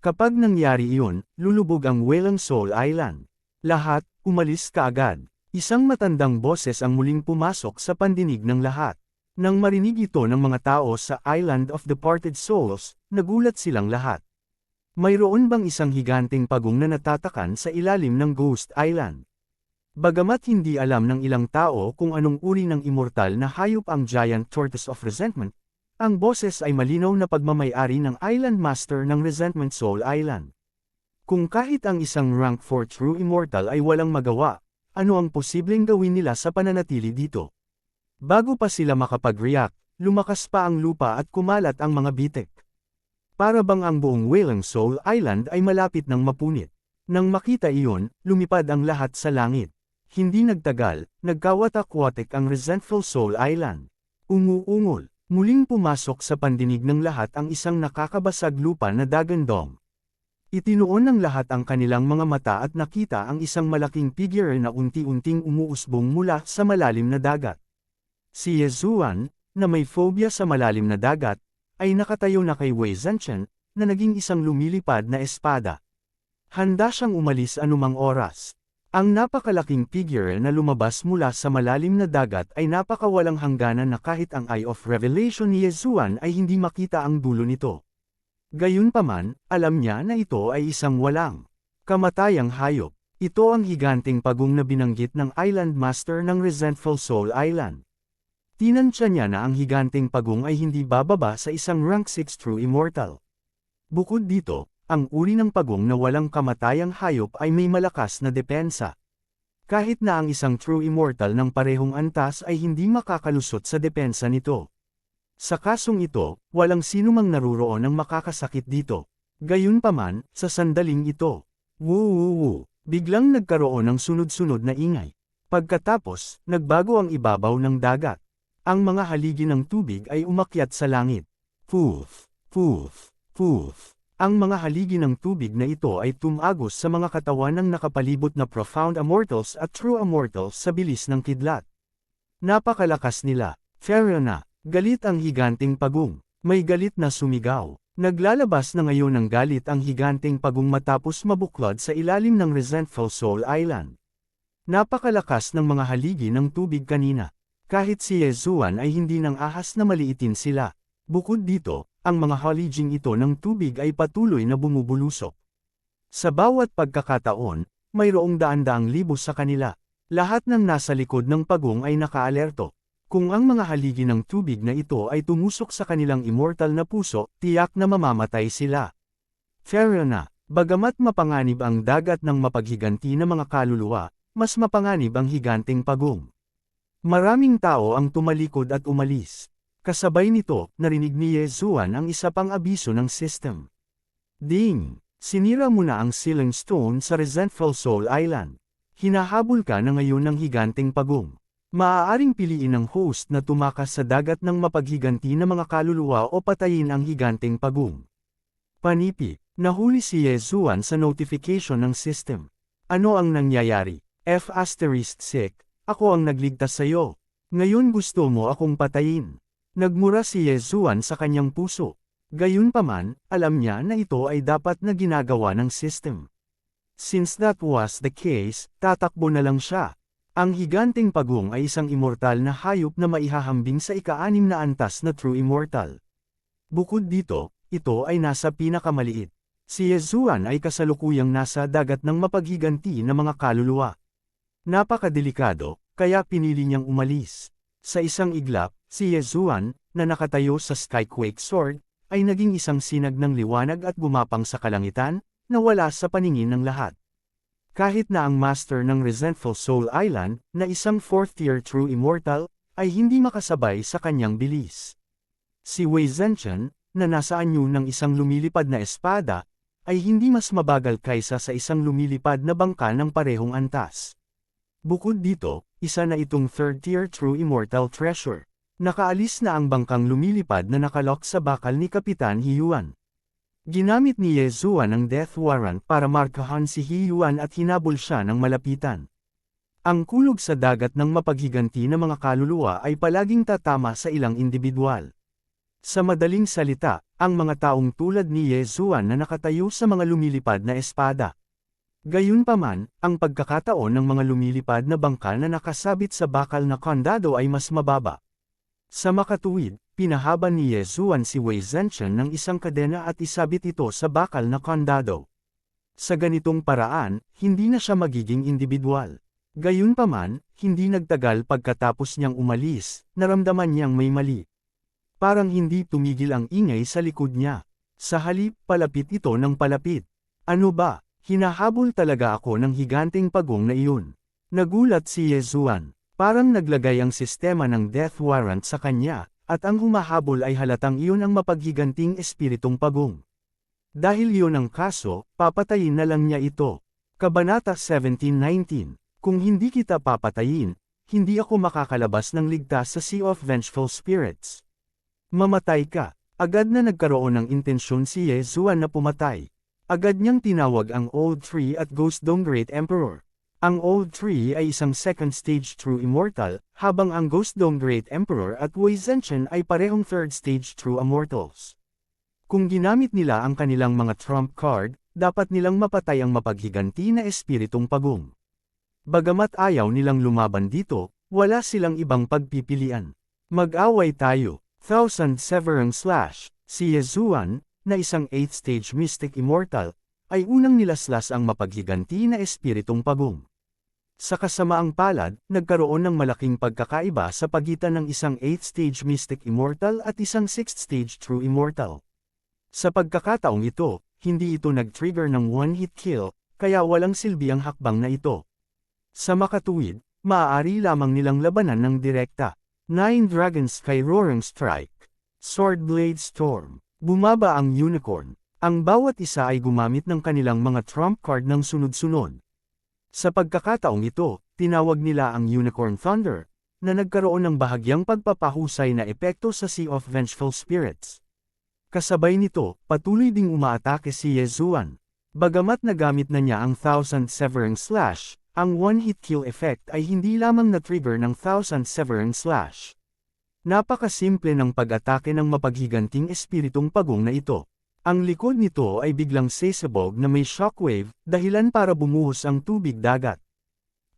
Kapag nangyari iyon, lulubog ang Wailang Soul Island. Lahat, umalis kaagad. Isang matandang boses ang muling pumasok sa pandinig ng lahat. Nang marinig ito ng mga tao sa Island of Departed Souls, nagulat silang lahat. Mayroon bang isang higanteng pagong na natatakan sa ilalim ng Ghost Island? Bagamat hindi alam ng ilang tao kung anong uri ng immortal na hayop ang Giant Tortoise of Resentment, ang boses ay malinaw na pagmamay-ari ng Island Master ng Resentment Soul Island. Kung kahit ang isang rank 4 True Immortal ay walang magawa, ano ang posibleng gawin nila sa pananatili dito? Bago pa sila makapag-react, lumakas pa ang lupa at kumalat ang mga bitek. Para bang ang buong Wailang Soul Island ay malapit ng mapunit. Nang makita iyon, lumipad ang lahat sa langit. Hindi nagtagal, nagkawatak-watek ang Resentful Soul Island. Umuungol, muling pumasok sa pandinig ng lahat ang isang nakakabasag lupa na dagandong. Itinuon ng lahat ang kanilang mga mata at nakita ang isang malaking figure na unti-unting umuusbong mula sa malalim na dagat. Si Ye Zuan, na may phobia sa malalim na dagat, ay nakatayo na kay Wei Zhenchen, na naging isang lumilipad na espada. Handa siyang umalis anumang oras. Ang napakalaking figure na lumabas mula sa malalim na dagat ay napakawalang hangganan na kahit ang Eye of Revelation ni Ye Zuan ay hindi makita ang dulo nito. Gayunpaman, alam niya na ito ay isang walang kamatayang hayop. Ito ang higanteng pagong na binanggit ng Island Master ng Resentful Soul Island. Tinansya niya na ang higanteng pagong ay hindi bababa sa isang rank 6 True Immortal. Bukod dito, ang uri ng pagong na walang kamatayang hayop ay may malakas na depensa. Kahit na ang isang True Immortal ng parehong antas ay hindi makakalusot sa depensa nito. Sa kasong ito, walang sinumang naruroon ang makakasakit dito. Gayunpaman, sa sandaling ito, woo, biglang nagkaroon ng sunod-sunod na ingay. Pagkatapos, nagbago ang ibabaw ng dagat. Ang mga haligi ng tubig ay umakyat sa langit. Poof, poof, poof. Ang mga haligi ng tubig na ito ay tumagos sa mga katawan ng nakapalibot na Profound Immortals at True Immortals sa bilis ng kidlat. Napakalakas nila. Pharaoh na. Galit ang higanteng pagong. May galit na sumigaw. Naglalabas na ngayon ng galit ang higanteng pagong matapos mabuklod sa ilalim ng Resentful Soul Island. Napakalakas ng mga haligi ng tubig kanina. Kahit si Ye Zuan ay hindi nang ahas na maliitin sila. Bukod dito, ang mga haliging ito ng tubig ay patuloy na bumubulusok. Sa bawat pagkakataon, mayroong daan-daang libo sa kanila. Lahat ng nasa likod ng pagong ay nakaalerto. Kung ang mga haligi ng tubig na ito ay tumusok sa kanilang immortal na puso, tiyak na mamamatay sila. Pharaoh na, bagamat mapanganib ang dagat ng mapaghiganti na mga kaluluwa, mas mapanganib ang higanteng pagong. Maraming tao ang tumalikod at umalis. Kasabay nito, narinig ni Ye Zuan ang isa pang abiso ng system. Ding! Sinira mo na ang Silang Stone sa Resentful Soul Island. Hinahabol ka na ngayon ng higanteng pagong. Maaaring piliin ng host na tumakas sa dagat ng mapaghiganti na mga kaluluwa o patayin ang higanteng pagong. Panipi, nahuli si Ye Zuan sa notification ng system. Ano ang nangyayari? F***, ako ang nagligtas sa'yo. Ngayon gusto mo akong patayin. Nagmura si Ye Zuan sa kanyang puso. Gayunpaman, alam niya na ito ay dapat na ginagawa ng system. Since that was the case, tatakbo na lang siya. Ang higanteng pagong ay isang immortal na hayop na maihahambing sa ika-6 na antas na True Immortal. Bukod dito, ito ay nasa pinakamaliit. Si Ye Zuan ay kasalukuyang nasa dagat ng mapaghiganti na mga kaluluwa. Napakadelikado, kaya pinili niyang umalis. Sa isang iglap, si Yezuan, na nakatayo sa Skyquake Sword, ay naging isang sinag ng liwanag at gumapang sa kalangitan, na wala sa paningin ng lahat. Kahit na ang master ng Resentful Soul Island, na isang 4th-tier True Immortal, ay hindi makasabay sa kanyang bilis. Si Wei Zhenchen, na nasa anyo ng isang lumilipad na espada, ay hindi mas mabagal kaysa sa isang lumilipad na bangka ng parehong antas. Bukod dito, isa na itong 3rd-tier True Immortal Treasure. Nakaalis na ang bangkang lumilipad na nakalok sa bakal ni Kapitan Hiyuan. Ginamit ni Yezuan ang death warrant para markahan si Hiyuan at hinabol siya ng malapitan. Ang kulog sa dagat ng mapaghiganti na mga kaluluwa ay palaging tatama sa ilang individual. Sa madaling salita, ang mga taong tulad ni Yezuan na nakatayo sa mga lumilipad na espada. Gayunpaman, ang pagkakataon ng mga lumilipad na bangka na nakasabit sa bakal na kondado ay mas mababa. Sa makatuwid, pinahaban ni Yezuan si Wei Zhenchen ng isang kadena at isabit ito sa bakal na kondado. Sa ganitong paraan, hindi na siya magiging individual. Gayunpaman, hindi nagtagal pagkatapos niyang umalis, naramdaman niyang may mali. Parang hindi tumigil ang ingay sa likod niya. Sa halip, palapit ito ng palapit. Ano ba? Hinahabol talaga ako ng higanteng pagong na iyon. Nagulat si Yezuan. Parang naglagay ang sistema ng death warrant sa kanya, at ang humahabol ay halatang iyon ang mapaghiganting espiritong pagong. Dahil iyon ang kaso, papatayin na lang niya ito. Kabanata 17:19. Kung hindi kita papatayin, hindi ako makakalabas ng ligtas sa Sea of Vengeful Spirits. Mamatay ka. Agad na nagkaroon ng intensyon si Yezuan na pumatay. Agad niyang tinawag ang Old Tree at Ghost Dome Great Emperor. Ang Old Tree ay isang 2nd stage True Immortal, habang ang Ghost Dome Great Emperor at Wei Zhenchen ay parehong 3rd stage True Immortals. Kung ginamit nila ang kanilang mga trump card, dapat nilang mapatay ang mapaghiganti na espiritong pagong. Bagamat ayaw nilang lumaban dito, wala silang ibang pagpipilian. Mag-away tayo. 1000 Severang Slash. Si Yezuan, na isang 8th stage Mystic Immortal, ay unang nilaslas ang mapaghiganti na espiritong pagong. Sa kasamaang palad, nagkaroon ng malaking pagkakaiba sa pagitan ng isang 8th stage Mystic Immortal at isang 6th stage True Immortal. Sa pagkakataong ito, hindi ito nag-trigger ng one-hit kill, kaya walang silbi ang hakbang na ito. Sa makatuwid, maaari lamang nilang labanan ng direkta. 9 Dragon Sky Roaring Strike. Sword Blade Storm. Bumaba ang unicorn. Ang bawat isa ay gumamit ng kanilang mga trump card ng sunod-sunod. Sa pagkakataong ito, tinawag nila ang Unicorn Thunder, na nagkaroon ng bahagyang pagpapahusay na epekto sa Sea of Vengeful Spirits. Kasabay nito, patuloy ding umaatake si Yezuan. Bagamat nagamit na niya ang 1000 Severing Slash, ang one-hit kill effect ay hindi lamang na-trigger ng 1000 Severing Slash. Napakasimple ng pag-atake ng mapaghiganting espiritong pagong na ito. Ang likod nito ay biglang sesabog na may shockwave, dahilan para bumuhos ang tubig dagat.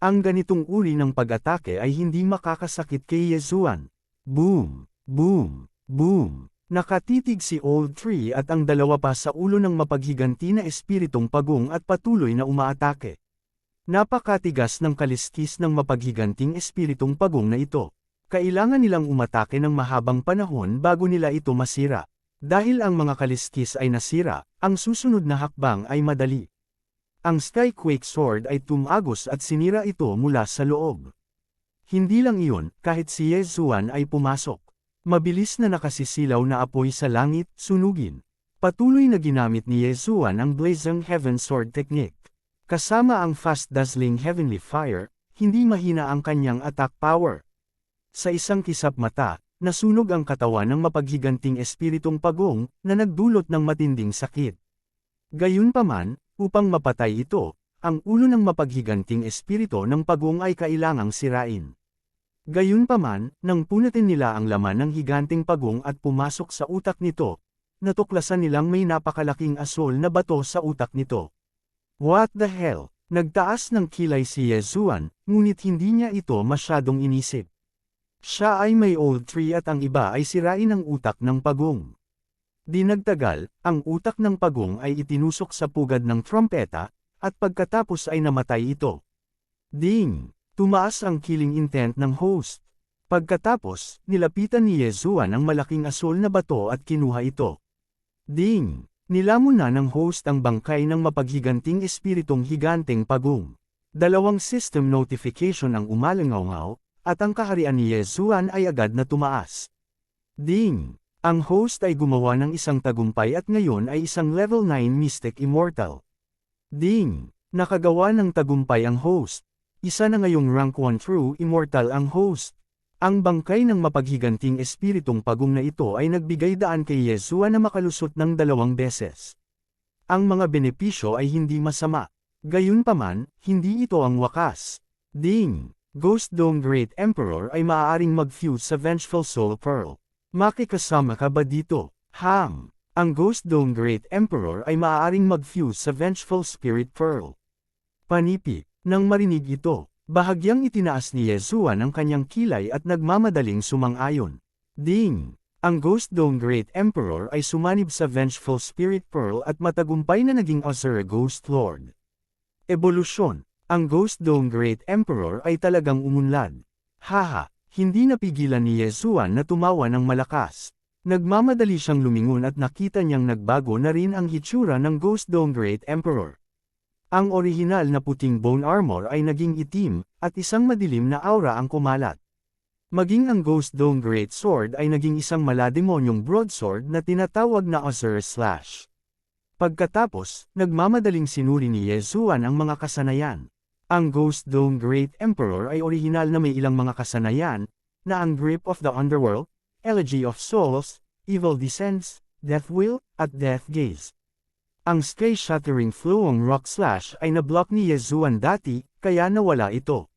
Ang ganitong uri ng pag-atake ay hindi makakasakit kay Yezuan. Boom! Boom! Boom! Nakatitig si Old Tree at ang dalawa pa sa ulo ng mapaghiganti na espiritong pagong at patuloy na umaatake. Napakatigas ng kaliskis ng mapaghiganting espiritong pagong na ito. Kailangan nilang umatake ng mahabang panahon bago nila ito masira. Dahil ang mga kaliskis ay nasira, ang susunod na hakbang ay madali. Ang Skyquake Sword ay tumagos at sinira ito mula sa loob. Hindi lang iyon, kahit si Yezuan ay pumasok. Mabilis na nakasisilaw na apoy sa langit, sunugin. Patuloy na ginamit ni Yezuan ang Blazing Heaven Sword Technique. Kasama ang Fast Dazzling Heavenly Fire, hindi mahina ang kanyang attack power. Sa isang kisap mata, nasunog ang katawan ng mapaghiganting espiritong pagong, na nagdulot ng matinding sakit. Gayunpaman, upang mapatay ito, ang ulo ng mapaghiganting espirito ng pagong ay kailangang sirain. Gayunpaman, nang punatin nila ang laman ng higanting pagong at pumasok sa utak nito, natuklasan nilang may napakalaking asol na bato sa utak nito. What the hell? Nagtaas ng kilay si Yezuan, ngunit hindi niya ito masyadong inisip. Siya ay may Old Tree at ang iba ay sirain ang utak ng pagong. Di nagtagal, ang utak ng pagong ay itinusok sa pugad ng trompeta, at pagkatapos ay namatay ito. Ding! Tumaas ang killing intent ng host. Pagkatapos, nilapitan ni Yezuan ang malaking asul na bato at kinuha ito. Ding! Nilamon na ng host ang bangkay ng mapaghiganting espiritong higanteng pagong. Dalawang system notification ang umalangaw at ang kaharian ni Yezuan ay agad na tumaas. Ding! Ang host ay gumawa ng isang tagumpay at ngayon ay isang level 9 Mystic Immortal. Ding! Nakagawa ng tagumpay ang host. Isa na ngayong rank 1 True Immortal ang host. Ang bangkay ng mapaghiganting espiritong pagong na ito ay nagbigay daan kay Yezuan na makalusot ng 2 beses. Ang mga benepisyo ay hindi masama. Gayunpaman, hindi ito ang wakas. Ding! Ghost Dome Great Emperor ay maaaring mag-fuse sa Vengeful Soul Pearl. Makikasama ka ba dito? Ham! Ang Ghost Dome Great Emperor ay maaaring mag-fuse sa Vengeful Spirit Pearl. Panipi! Nang marinig ito, bahagyang itinaas ni Yezuan ang kanyang kilay at nagmamadaling sumang-ayon. Ding! Ang Ghost Dome Great Emperor ay sumanib sa Vengeful Spirit Pearl at matagumpay na naging Azure Ghost Lord. Evolusyon. Ang Ghost Dome Great Emperor ay talagang umunlad. Haha! Hindi napigilan ni Yezuan na tumawa ng malakas. Nagmamadali siyang lumingon at nakita niyang nagbago na rin ang hitsura ng Ghost Dome Great Emperor. Ang orihinal na puting bone armor ay naging itim, at isang madilim na aura ang kumalat. Maging ang Ghost Dome Great Sword ay naging isang malademonyong broadsword na tinatawag na Azure Slash. Pagkatapos, nagmamadaling sinuri ni Yezuan ang mga kasanayan. Ang Ghost Dome Great Emperor ay orihinal na may ilang mga kasanayan, na ang Grip of the Underworld, Elegy of Souls, Evil Descents, Death Will, at Death Gaze. Ang Sky-Shattering Flowing Rock Slash ay nablock ni Yezuan dati, kaya nawala ito.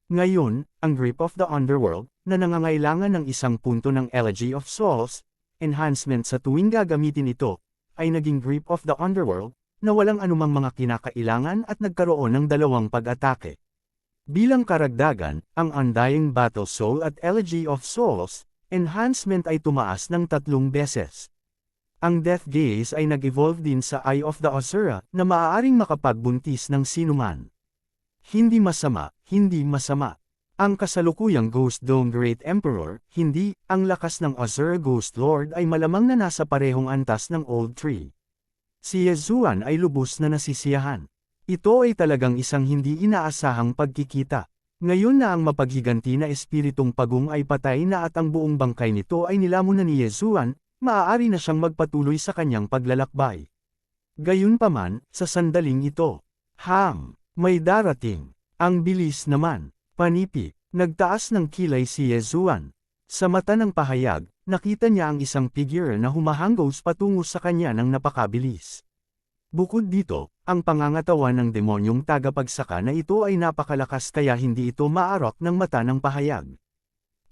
Ngayon, ang Grip of the Underworld, na nangangailangan ng isang punto ng Elegy of Souls, enhancement sa tuwing gagamitin ito, ay naging Grip of the Underworld, na walang anumang mga kinakailangan at nagkaroon ng 2 pag-atake. Bilang karagdagan, ang Undying Battle Soul at Elegy of Souls, enhancement ay tumaas ng 3 beses. Ang Death Gaze ay nag-evolve din sa Eye of the Asura, na maaaring makapagbuntis ng sinuman. Hindi masama, hindi masama. Ang kasalukuyang Ghost Dome Great Emperor, hindi, ang lakas ng Azure Ghost Lord ay malamang na nasa parehong antas ng Old Tree. Si Yezuan ay lubos na nasisiyahan. Ito ay talagang isang hindi inaasahang pagkikita. Ngayon na ang mapaghiganti na espiritong pagong ay patay na at ang buong bangkay nito ay nilamon na ni Yezuan, maaari na siyang magpatuloy sa kanyang paglalakbay. Gayunpaman, sa sandaling ito, may darating. Ang bilis naman, panipi, nagtaas ng kilay si Yezuan. Sa mata ng pahayag, nakita niya ang isang figure na humahanggos patungo sa kanya ng napakabilis. Bukod dito, ang pangangatawan ng demonyong tagapagsaka na ito ay napakalakas kaya hindi ito maarok ng mata ng pahayag.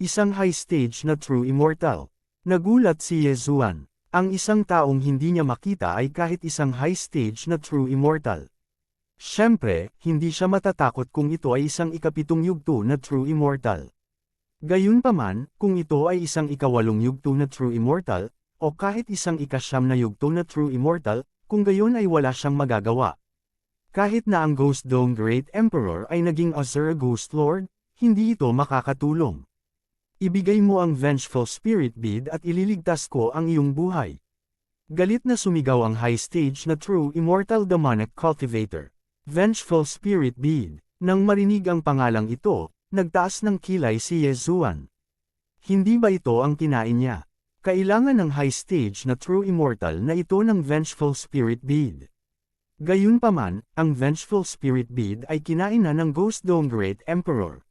Isang high stage na True Immortal. Nagulat si Yezuan. Ang isang taong hindi niya makita ay kahit isang high stage na True Immortal. Siyempre, hindi siya matatakot kung ito ay isang ikapitong yugto na True Immortal. Gayunpaman, kung ito ay isang ikawalong yugto na True Immortal, o kahit isang ikasyam na yugto na True Immortal, kung gayon ay wala siyang magagawa. Kahit na ang Ghost Dome Great Emperor ay naging Azure Ghost Lord, hindi ito makakatulong. Ibigay mo ang Vengeful Spirit Bead at ililigtas ko ang iyong buhay. Galit na sumigaw ang high stage na True Immortal Demonic Cultivator. Vengeful Spirit Bead. Nang marinig ang pangalang ito, nagtaas ng kilay si Yezuan. Hindi ba ito ang kinain niya? Kailangan ng high stage na True Immortal na ito ng Vengeful Spirit Bead. Gayunpaman, ang Vengeful Spirit Bead ay kinain na ng Ghost Dome Great Emperor.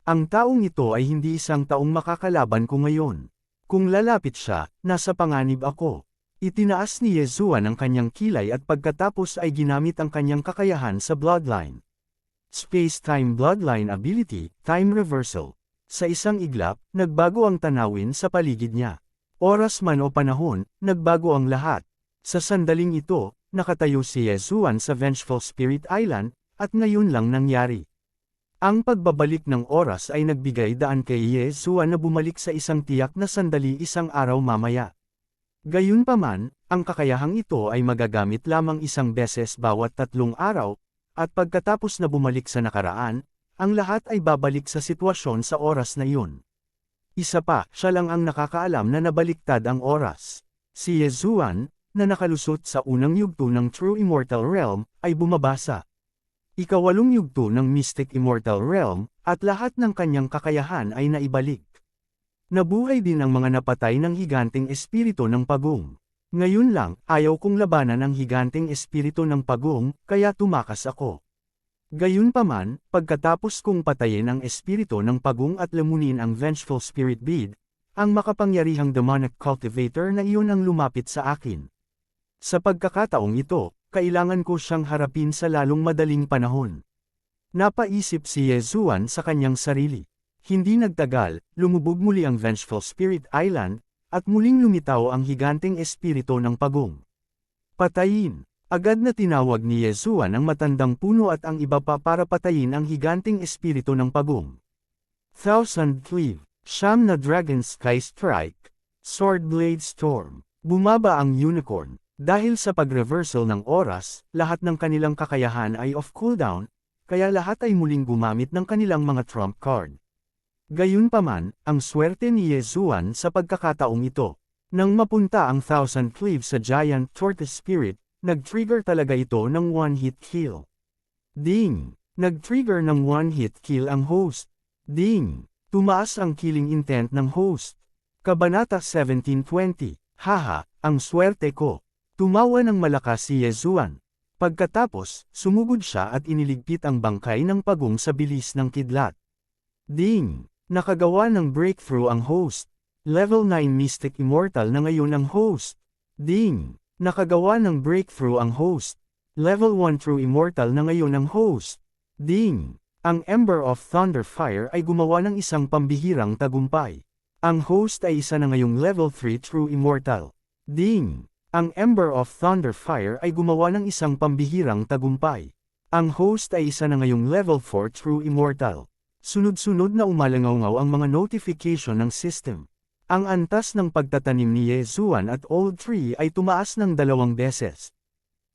Ang taong ito ay hindi isang taong makakalaban ko ngayon. Kung lalapit siya, nasa panganib ako. Itinaas ni Yezuan ang kanyang kilay at pagkatapos ay ginamit ang kanyang kakayahan sa Bloodline. Space-Time Bloodline Ability, Time Reversal. Sa isang iglap, nagbago ang tanawin sa paligid niya. Oras man o panahon, nagbago ang lahat. Sa sandaling ito, nakatayo si Yezuan sa Vengeful Spirit Island, at ngayon lang nangyari. Ang pagbabalik ng oras ay nagbigay daan kay Yezuan na bumalik sa isang tiyak na sandali isang araw mamaya. Gayunpaman, ang kakayahang ito ay magagamit lamang isang beses bawat 3 araw, at pagkatapos na bumalik sa nakaraan, ang lahat ay babalik sa sitwasyon sa oras na iyon. Isa pa, siya lang ang nakakaalam na nabaliktad ang oras. Si Yezuan, na nakalusot sa unang yugto ng True Immortal Realm, ay bumabasa. Ikawalong yugto ng Mystic Immortal Realm, at lahat ng kanyang kakayahan ay naibalik. Nabuhay din ang mga napatay ng higanteng espiritu ng pagong. Ngayon lang, ayaw kong labanan ang higanteng espiritu ng pagong, kaya tumakas ako. Gayunpaman, pagkatapos kong patayin ang espiritu ng pagong at lamunin ang Vengeful Spirit Bead, ang makapangyarihang demonic cultivator na iyon ang lumapit sa akin. Sa pagkakataong ito, kailangan ko siyang harapin sa lalong madaling panahon. Napaisip si Yezuan sa kanyang sarili. Hindi nagtagal, lumubog muli ang Vengeful Spirit Island, at muling lumitaw ang higanteng espiritu ng pagong. Patayin! Agad na tinawag ni Yezuan ang matandang puno at ang iba pa para patayin ang higanteng espiritu ng pagong. Thousand Cleave, Siyam na Dragon Sky Strike, Sword Blade Storm. Bumaba ang unicorn. Dahil sa pag-reversal ng oras, lahat ng kanilang kakayahan ay off cooldown, kaya lahat ay muling gumamit ng kanilang mga trump card. Gayunpaman, ang swerte ni Yezuan sa pagkakataong ito. Nang mapunta ang Thousand Cleave sa Giant Tortoise Spirit, nag-trigger talaga ito ng one-hit kill. Ding! Nag-trigger ng one-hit kill ang host. Ding! Tumaas ang killing intent ng host. Kabanata 1720. Haha, ang swerte ko. Tumawa ng malakas si Yezuan. Pagkatapos, sumugod siya at iniligpit ang bangkay ng pagong sa bilis ng kidlat. Ding! Nakagawa ng breakthrough ang host. Level 9 Mystic Immortal na ngayon ang host. Ding! Nakagawa ng breakthrough ang host. Level 1 True Immortal na ngayon ang host. Ding! Ang Ember of Thunderfire ay gumawa ng isang pambihirang tagumpay. Ang host ay isa na ngayong Level 3 True Immortal. Ding! Ang Ember of Thunderfire ay gumawa ng isang pambihirang tagumpay. Ang host ay isa na ngayong Level 4 True Immortal. Sunod-sunod na umalangaw ang mga notification ng system. Ang antas ng pagtatanim ni Yezuan at Old Tree ay tumaas ng 2 beses.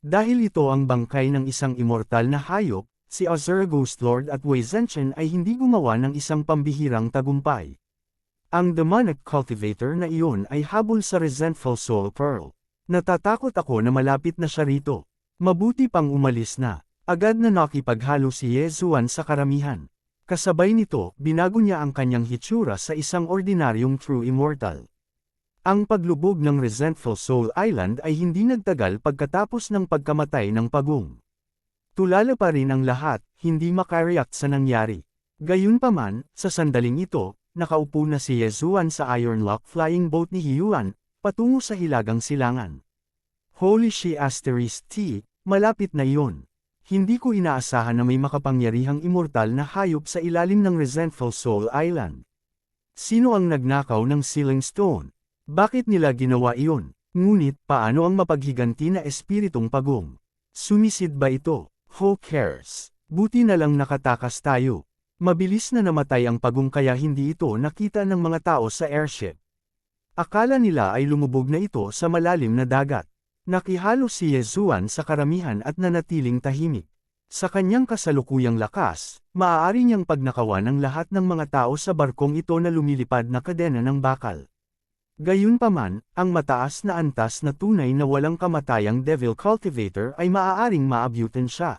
Dahil ito ang bangkay ng isang immortal na hayop, si Azura Ghost Lord at Wei Zhenchen ay hindi gumawa ng isang pambihirang tagumpay. Ang demonic cultivator na iyon ay habol sa Resentful Soul Pearl. Natatakot ako na malapit na siya rito. Mabuti pang umalis na. Agad na nakipaghalo si Yezuan sa karamihan. Kasabay nito, binago niya ang kanyang hitsura sa isang ordinaryong True Immortal. Ang paglubog ng Resentful Soul Island ay hindi nagtagal pagkatapos ng pagkamatay ng pagong. Tulala pa rin ang lahat, hindi makareact sa nangyari. Gayunpaman, sa sandaling ito, nakaupo na si Yezuan sa Ironlock flying boat ni Hyuan, patungo sa hilagang silangan. Holy Shi Asterisk T, malapit na iyon. Hindi ko inaasahan na may makapangyarihang immortal na hayop sa ilalim ng Resentful Soul Island. Sino ang nagnakaw ng Sealing Stone? Bakit nila ginawa iyon? Ngunit, paano ang mapaghiganti na espiritong pagong? Sumisid ba ito? Who cares? Buti na lang nakatakas tayo. Mabilis na namatay ang pagong kaya hindi ito nakita ng mga tao sa airship. Akala nila ay lumubog na ito sa malalim na dagat. Nakihalo si Yezuan sa karamihan at nanatiling tahimik. Sa kanyang kasalukuyang lakas, maaari niyang pagnakawan ang lahat ng mga tao sa barkong ito na lumilipad na kadena ng bakal. Gayunpaman, ang mataas na antas na tunay na walang kamatayang Devil Cultivator ay maaaring maabutan siya.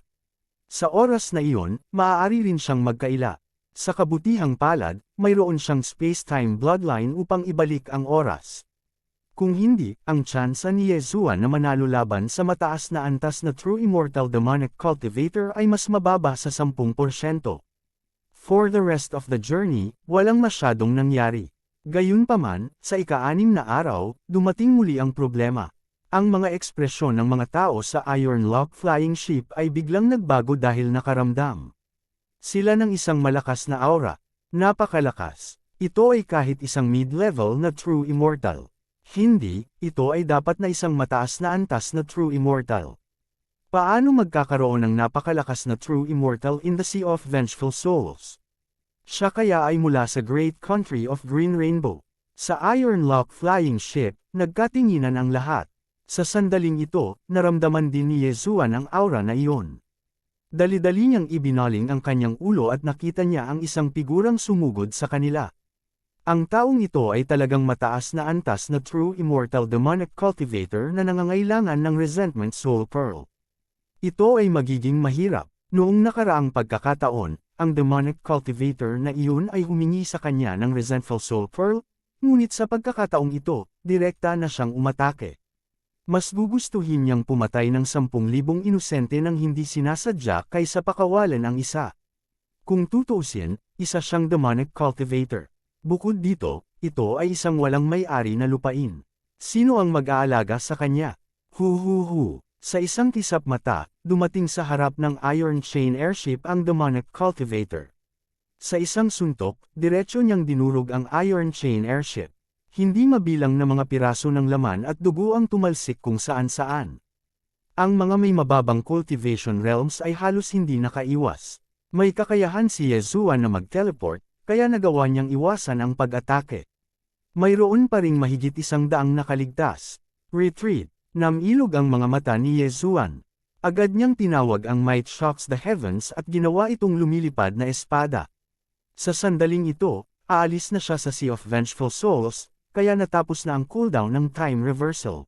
Sa oras na iyon, maaari rin siyang magkaila. Sa kabutihang palad, mayroon siyang space-time bloodline upang ibalik ang oras. Kung hindi, ang tsansa ni Yezuan na manalo laban sa mataas na antas na True Immortal Demonic Cultivator ay mas mababa sa 10%. For the rest of the journey, walang masyadong nangyari. Gayunpaman, sa ika-6 na araw, dumating muli ang problema. Ang mga ekspresyon ng mga tao sa Ironlock flying ship ay biglang nagbago dahil nakaramdam sila ng isang malakas na aura. Napakalakas. Ito ay kahit isang mid-level na True Immortal. Hindi, ito ay dapat na isang mataas na antas na True Immortal. Paano magkakaroon ng napakalakas na True Immortal in the Sea of Vengeful Souls? Siya kaya ay mula sa Great Country of Green Rainbow. Sa Ironlock flying ship, nagkatinginan ang lahat. Sa sandaling ito, naramdaman din ni Yezuan ang aura na iyon. Dali-dali niyang ibinaling ang kanyang ulo at nakita niya ang isang figurang sumugod sa kanila. Ang taong ito ay talagang mataas na antas na true immortal demonic cultivator na nangangailangan ng resentment soul pearl. Ito ay magiging mahirap. Noong nakaraang pagkakataon, ang demonic cultivator na iyon ay humingi sa kanya ng resentful soul pearl, ngunit sa pagkakataong ito, direkta na siyang umatake. Mas gugustuhin niyang pumatay ng 10,000 inosente nang hindi sinasadya kaysa pakawalan ang isa. Kung tutuusin, isa siyang demonic cultivator. Bukod dito, ito ay isang walang may-ari na lupain. Sino ang mag-aalaga sa kanya? Hu. Sa isang kisap mata, dumating sa harap ng Iron Chain Airship ang demonic cultivator. Sa isang suntok, diretso niyang dinurog ang Iron Chain Airship. Hindi mabilang na mga piraso ng laman at dugo ang tumalsik kung saan-saan. Ang mga may mababang cultivation realms ay halos hindi nakaiwas. May kakayahan si Yezuan na mag-teleport, kaya nagawa niyang iwasan ang pag-atake. Mayroon pa ring mahigit 100 nakaligtas. Retreat. Namilog ang mga mata ni Yezuan. Agad niyang tinawag ang Might Shocks the Heavens at ginawa itong lumilipad na espada. Sa sandaling ito, aalis na siya sa Sea of Vengeful Souls, kaya natapos na ang cooldown ng time reversal.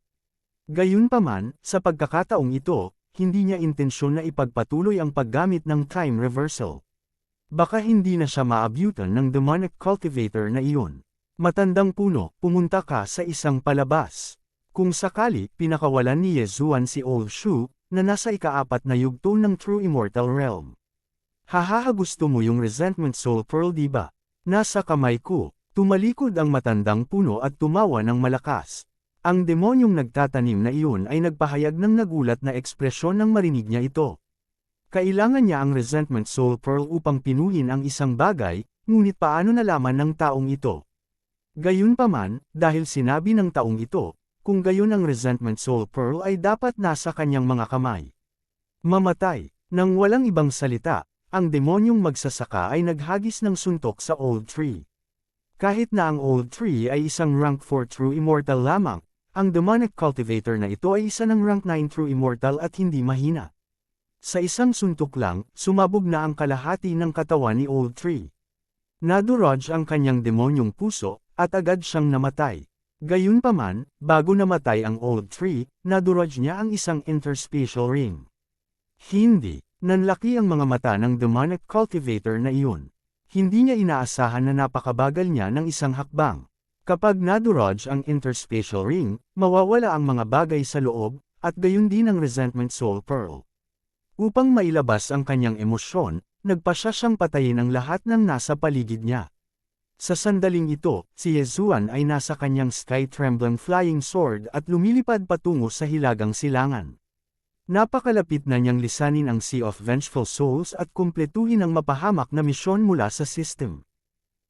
Gayunpaman, sa pagkakataong ito, hindi niya intensyon na ipagpatuloy ang paggamit ng time reversal. Baka hindi na siya maabutan ng demonic cultivator na iyon. Matandang puno, pumunta ka sa isang palabas. Kung sakali, pinakawalan ni Yezuan si Old Shu, na nasa ika-4 na yugto ng True Immortal Realm. Hahaha, gusto mo yung Resentment Soul Pearl, diba? Nasa kamay ko. Tumalikod ang matandang puno at tumawa ng malakas. Ang demonyong nagtatanim na iyon ay nagpahayag ng nagulat na ekspresyon nang marinig niya ito. Kailangan niya ang Resentment Soul Pearl upang pinuhin ang isang bagay, ngunit paano nalaman ng taong ito? Gayunpaman, dahil sinabi ng taong ito, kung gayon ang Resentment Soul Pearl ay dapat nasa kanyang mga kamay. Mamatay. Nang walang ibang salita, ang demonyong magsasaka ay naghagis ng suntok sa Old Tree. Kahit na ang Old Tree ay isang rank 4 True Immortal lamang, ang demonic cultivator na ito ay isa ng rank 9 True Immortal at hindi mahina. Sa isang suntok lang, sumabog na ang kalahati ng katawan ni Old Tree. Nadurog ang kanyang demonyong puso, at agad siyang namatay. Gayunpaman, bago namatay ang Old Tree, nadurog niya ang isang interspatial ring. Hindi, nanlaki ang mga mata ng demonic cultivator na iyon. Hindi niya inaasahan na napakabagal niya ng isang hakbang. Kapag nadurog ang interspatial ring, mawawala ang mga bagay sa loob, at gayon din ang Resentment Soul Pearl. Upang mailabas ang kanyang emosyon, nagpasya siyang patayin ang lahat ng nasa paligid niya. Sa sandaling ito, si Yezuan ay nasa kanyang Sky Trembling Flying Sword at lumilipad patungo sa hilagang silangan. Napakalapit na niyang lisanin ang Sea of Vengeful Souls at kumpletuhin ang mapahamak na misyon mula sa system.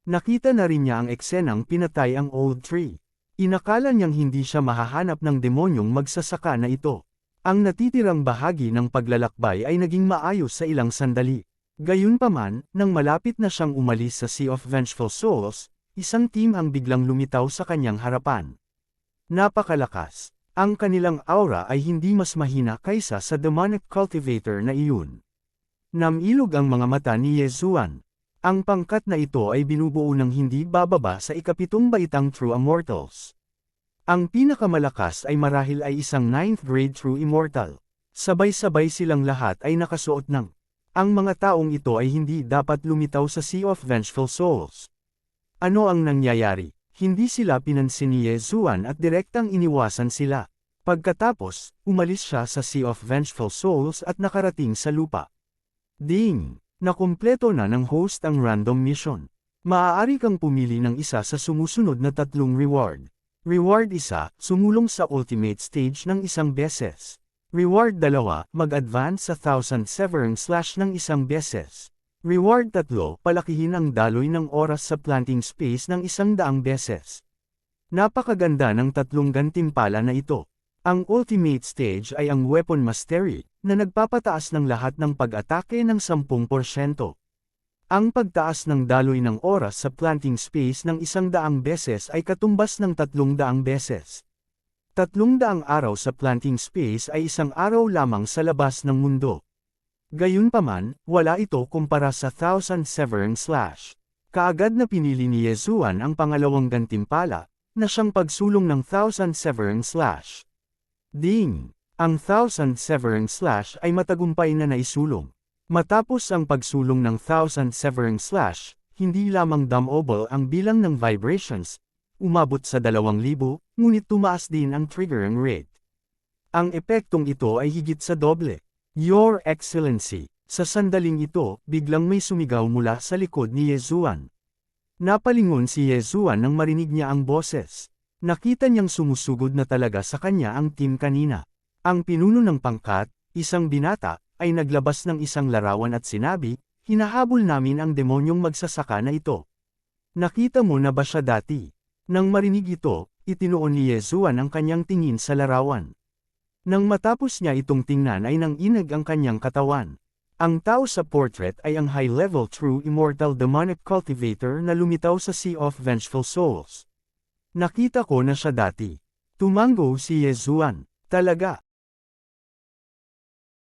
Nakita na rin niya ang eksenang pinatay ang Old Tree. Inakala niyang hindi siya mahahanap ng demonyong magsasaka na ito. Ang natitirang bahagi ng paglalakbay ay naging maayos sa ilang sandali. Gayunpaman, nang malapit na siyang umalis sa Sea of Vengeful Souls, isang team ang biglang lumitaw sa kanyang harapan. Napakalakas. Ang kanilang aura ay hindi mas mahina kaysa sa demonic cultivator na iyon. Namilog ang mga mata ni Yezuan. Ang pangkat na ito ay binubuo ng hindi bababa sa ika-7 baitang True Immortals. Ang pinakamalakas ay marahil ay isang 9th grade True Immortal. Sabay-sabay silang lahat ay nakasuot ng. Ang mga taong ito ay hindi dapat lumitaw sa Sea of Vengeful Souls. Ano ang nangyayari? Hindi sila pinansin ni Yezuan at direktang iniwasan sila. Pagkatapos, umalis siya sa Sea of Vengeful Souls at nakarating sa lupa. Ding! Nakumpleto na ng host ang random mission. Maaari kang pumili ng isa sa sumusunod na 3 reward. Reward 1, sumulong sa ultimate stage ng 1 beses. Reward 2, mag-advance sa 1,000 Severing Slash ng 1 beses. Reward 3, palakihin ang daloy ng oras sa planting space ng 100 beses. Napakaganda ng 3 gantimpala na ito. Ang ultimate stage ay ang Weapon Mastery, na nagpapataas ng lahat ng pag-atake ng 10%. Ang pagtaas ng daloy ng oras sa planting space ng 100 beses ay katumbas ng 300 beses. 300 araw sa planting space ay 1 araw lamang sa labas ng mundo. Gayunpaman, wala ito kumpara sa Thousand Severing Slash. Kaagad na pinili ni Yezuan ang pangalawang gantimpala, na siyang pagsulong ng Thousand Severing Slash. Ding! Ang Thousand Severing Slash ay matagumpay na naisulong. Matapos ang pagsulong ng Thousand Severing Slash, hindi lamang damable ang bilang ng vibrations, umabot sa 2,000, ngunit tumaas din ang triggering rate. Ang epektong ito ay higit sa doble. Your Excellency, sa sandaling ito, biglang may sumigaw mula sa likod ni Yezuan. Napalingon si Yezuan nang marinig niya ang boses. Nakita niyang sumusugod na talaga sa kanya ang team kanina. Ang pinuno ng pangkat, isang binata, ay naglabas ng isang larawan at sinabi, "Hinahabol namin ang demonyong magsasaka na ito. Nakita mo na ba siya dati?" Nang marinig ito, itinuon ni Yezuan ang kanyang tingin sa larawan. Nang matapos niya itong tingnan ay nanginag ang kanyang katawan. Ang tao sa portrait ay ang high-level true immortal demonic cultivator na lumitaw sa Sea of Vengeful Souls. Nakita ko na siya dati. Tumango si Yezuan. Talaga.